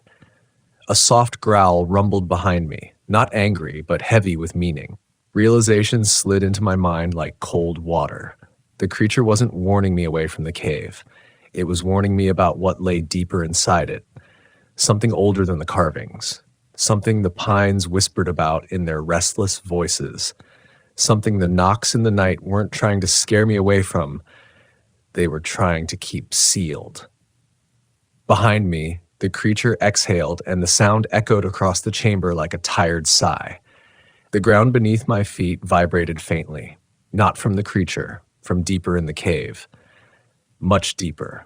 A soft growl rumbled behind me, not angry, but heavy with meaning. Realization slid into my mind like cold water. The creature wasn't warning me away from the cave. It was warning me about what lay deeper inside it. Something older than the carvings. Something the pines whispered about in their restless voices. Something the knocks in the night weren't trying to scare me away from. They were trying to keep sealed. Behind me, The creature exhaled, and the sound echoed across the chamber like a tired sigh. The ground beneath my feet vibrated faintly, not from the creature, from deeper in the cave. Much deeper.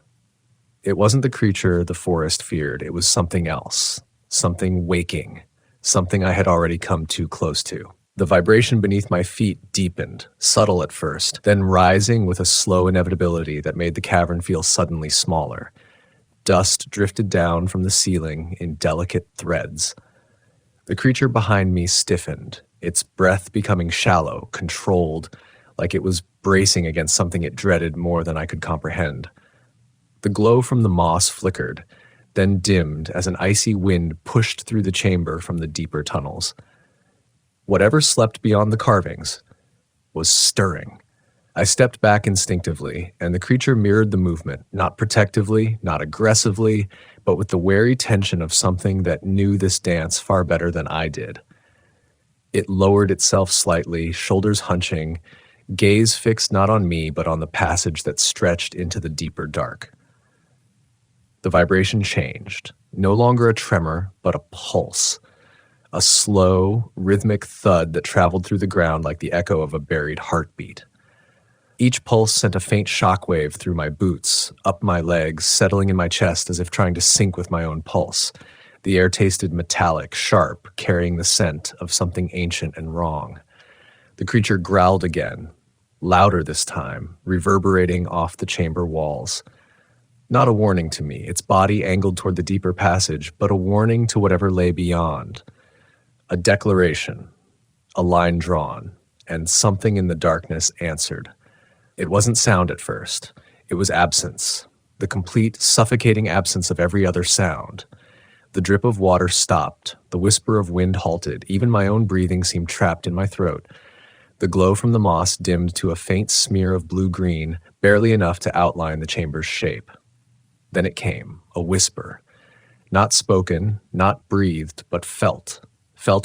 It wasn't the creature the forest feared, it was something else, something waking, something I had already come too close to. The vibration beneath my feet deepened, subtle at first, then rising with a slow inevitability that made the cavern feel suddenly smaller. Dust drifted down from the ceiling in delicate threads. The creature behind me stiffened, its breath becoming shallow, controlled, like it was bracing against something it dreaded more than I could comprehend. The glow from the moss flickered, then dimmed as an icy wind pushed through the chamber from the deeper tunnels. Whatever slept beyond the carvings was stirring. I stepped back instinctively, and the creature mirrored the movement, not protectively, not aggressively, but with the wary tension of something that knew this dance far better than I did. It lowered itself slightly, shoulders hunching, gaze fixed not on me but on the passage that stretched into the deeper dark. The vibration changed, no longer a tremor, but a pulse. A slow, rhythmic thud that traveled through the ground like the echo of a buried heartbeat. Each pulse sent a faint shockwave through my boots, up my legs, settling in my chest as if trying to sync with my own pulse. The air tasted metallic, sharp, carrying the scent of something ancient and wrong. The creature growled again, louder this time, reverberating off the chamber walls. Not a warning to me, its body angled toward the deeper passage, but a warning to whatever lay beyond. A declaration, a line drawn, and something in the darkness answered. It wasn't sound at first. It was absence, the complete, suffocating absence of every other sound. The drip of water stopped, the whisper of wind halted, even my own breathing seemed trapped in my throat. The glow from the moss dimmed to a faint smear of blue-green, barely enough to outline the chamber's shape. Then it came, a whisper. Not spoken, not breathed, but felt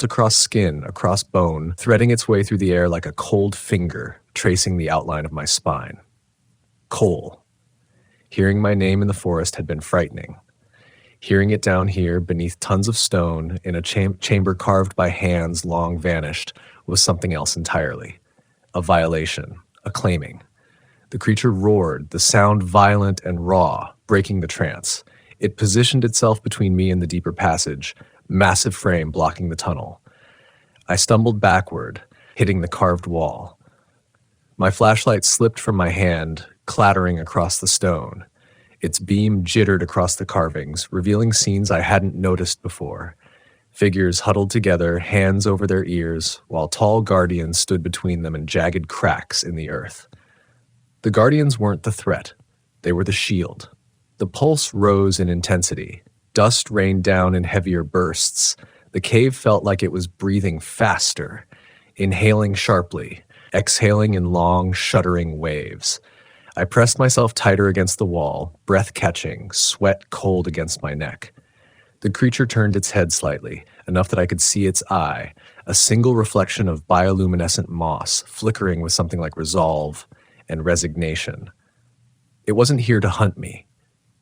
across skin, across bone, threading its way through the air like a cold finger, tracing the outline of my spine. Cole. Hearing my name in the forest had been frightening. Hearing it down here, beneath tons of stone, in a chamber carved by hands long vanished, was something else entirely. A violation, a claiming. The creature roared, the sound violent and raw, breaking the trance. It positioned itself between me and the deeper passage, massive frame blocking the tunnel. I stumbled backward, hitting the carved wall. My flashlight slipped from my hand, clattering across the stone. Its beam jittered across the carvings, revealing scenes I hadn't noticed before. Figures huddled together, hands over their ears, while tall guardians stood between them in jagged cracks in the earth. The guardians weren't the threat. They were the shield. The pulse rose in intensity. Dust rained down in heavier bursts. The cave felt like it was breathing faster, inhaling sharply, exhaling in long, shuddering waves. I pressed myself tighter against the wall, breath catching, sweat cold against my neck. The creature turned its head slightly, enough that I could see its eye, a single reflection of bioluminescent moss, flickering with something like resolve and resignation. It wasn't here to hunt me.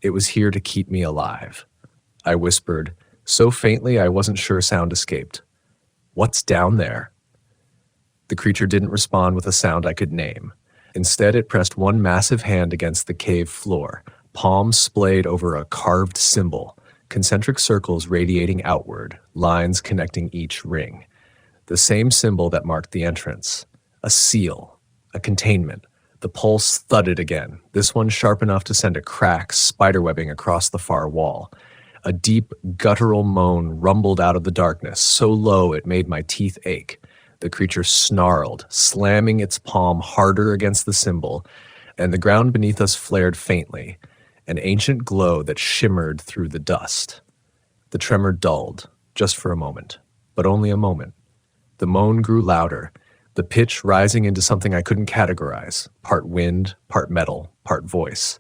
It was here to keep me alive. I whispered, so faintly I wasn't sure sound escaped. What's down there? The creature didn't respond with a sound I could name. Instead, it pressed one massive hand against the cave floor, palms splayed over a carved symbol, concentric circles radiating outward, lines connecting each ring. The same symbol that marked the entrance. A seal, a containment. The pulse thudded again, this one sharp enough to send a crack spiderwebbing across the far wall. A deep, guttural moan rumbled out of the darkness, so low it made my teeth ache. The creature snarled, slamming its palm harder against the symbol, and the ground beneath us flared faintly, an ancient glow that shimmered through the dust. The tremor dulled, just for a moment, but only a moment. The moan grew louder, the pitch rising into something I couldn't categorize, part wind, part metal, part voice.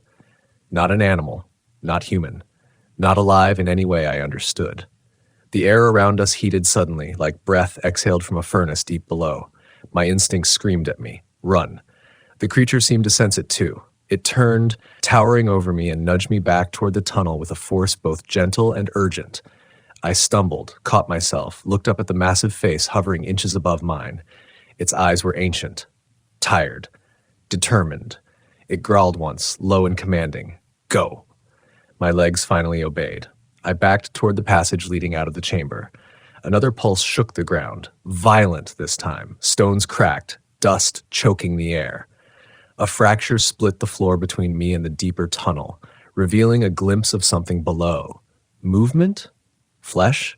Not an animal, not human. Not alive in any way I understood. The air around us heated suddenly, like breath exhaled from a furnace deep below. My instincts screamed at me, run. The creature seemed to sense it too. It turned, towering over me, and nudged me back toward the tunnel with a force both gentle and urgent. I stumbled, caught myself, looked up at the massive face hovering inches above mine. Its eyes were ancient, tired, determined. It growled once, low and commanding. Go. My legs finally obeyed. I backed toward the passage leading out of the chamber. Another pulse shook the ground, violent this time. Stones cracked, dust choking the air. A fracture split the floor between me and the deeper tunnel, revealing a glimpse of something below. Movement? Flesh?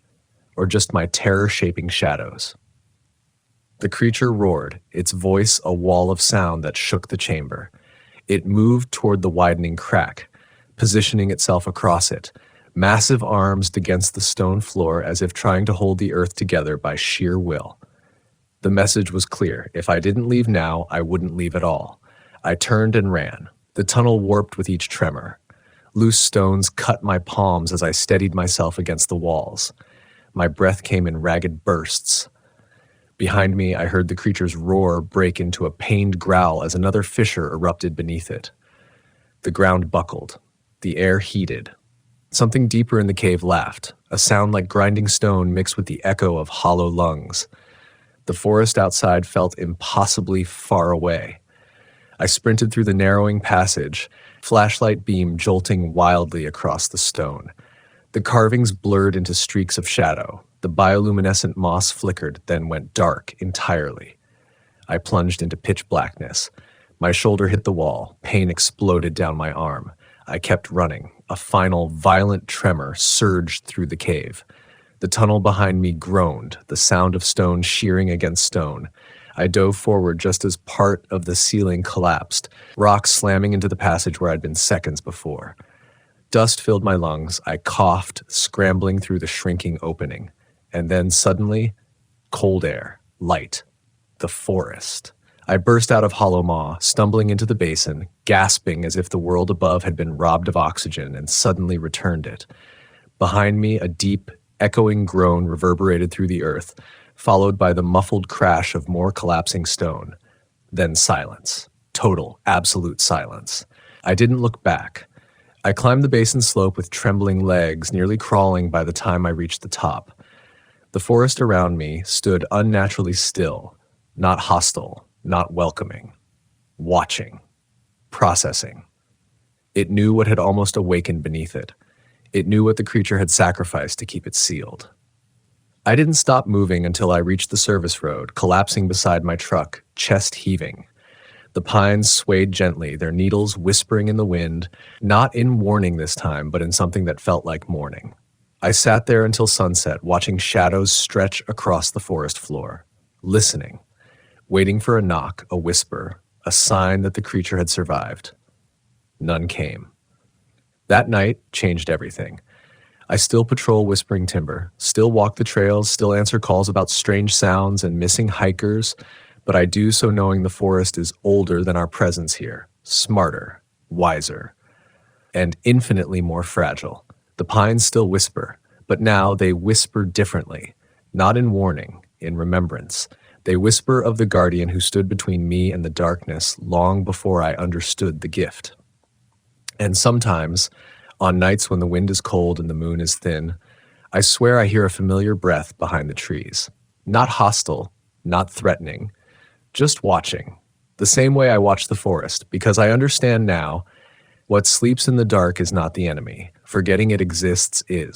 Or just my terror-shaping shadows? The creature roared, its voice a wall of sound that shook the chamber. It moved toward the widening crack, positioning itself across it, massive arms against the stone floor as if trying to hold the earth together by sheer will. The message was clear. If I didn't leave now, I wouldn't leave at all. I turned and ran. The tunnel warped with each tremor. Loose stones cut my palms as I steadied myself against the walls. My breath came in ragged bursts. Behind me, I heard the creature's roar break into a pained growl as another fissure erupted beneath it. The ground buckled. The air heated. Something deeper in the cave laughed, a sound like grinding stone mixed with the echo of hollow lungs. The forest outside felt impossibly far away. I sprinted through the narrowing passage, flashlight beam jolting wildly across the stone. The carvings blurred into streaks of shadow. The bioluminescent moss flickered, then went dark entirely. I plunged into pitch blackness. My shoulder hit the wall. Pain exploded down my arm. I kept running. A final, violent tremor surged through the cave. The tunnel behind me groaned, the sound of stone shearing against stone. I dove forward just as part of the ceiling collapsed, rocks slamming into the passage where I'd been seconds before. Dust filled my lungs. I coughed, scrambling through the shrinking opening. And then suddenly, cold air, light, the forest. I burst out of Hollow Maw, stumbling into the basin, gasping as if the world above had been robbed of oxygen and suddenly returned it. Behind me, a deep, echoing groan reverberated through the earth, followed by the muffled crash of more collapsing stone. Then silence. Total, absolute silence. I didn't look back. I climbed the basin slope with trembling legs, nearly crawling by the time I reached the top. The forest around me stood unnaturally still, not hostile, not welcoming. Watching. Processing. It knew what had almost awakened beneath it. It knew what the creature had sacrificed to keep it sealed. I didn't stop moving until I reached the service road, collapsing beside my truck, chest heaving. The pines swayed gently, their needles whispering in the wind, not in warning this time, but in something that felt like mourning. I sat there until sunset, watching shadows stretch across the forest floor, listening, waiting for a knock, a whisper, a sign that the creature had survived. None came. That night changed everything. I still patrol Whispering Timber, still walk the trails, still answer calls about strange sounds and missing hikers, but I do so knowing the forest is older than our presence here, smarter, wiser, and infinitely more fragile. The pines still whisper, but now they whisper differently, not in warning, in remembrance. They whisper of the guardian who stood between me and the darkness long before I understood the gift. And sometimes, on nights when the wind is cold and the moon is thin, I swear I hear a familiar breath behind the trees. Not hostile, not threatening, just watching. The same way I watch the forest, because I understand now what sleeps in the dark is not the enemy. Forgetting it exists is.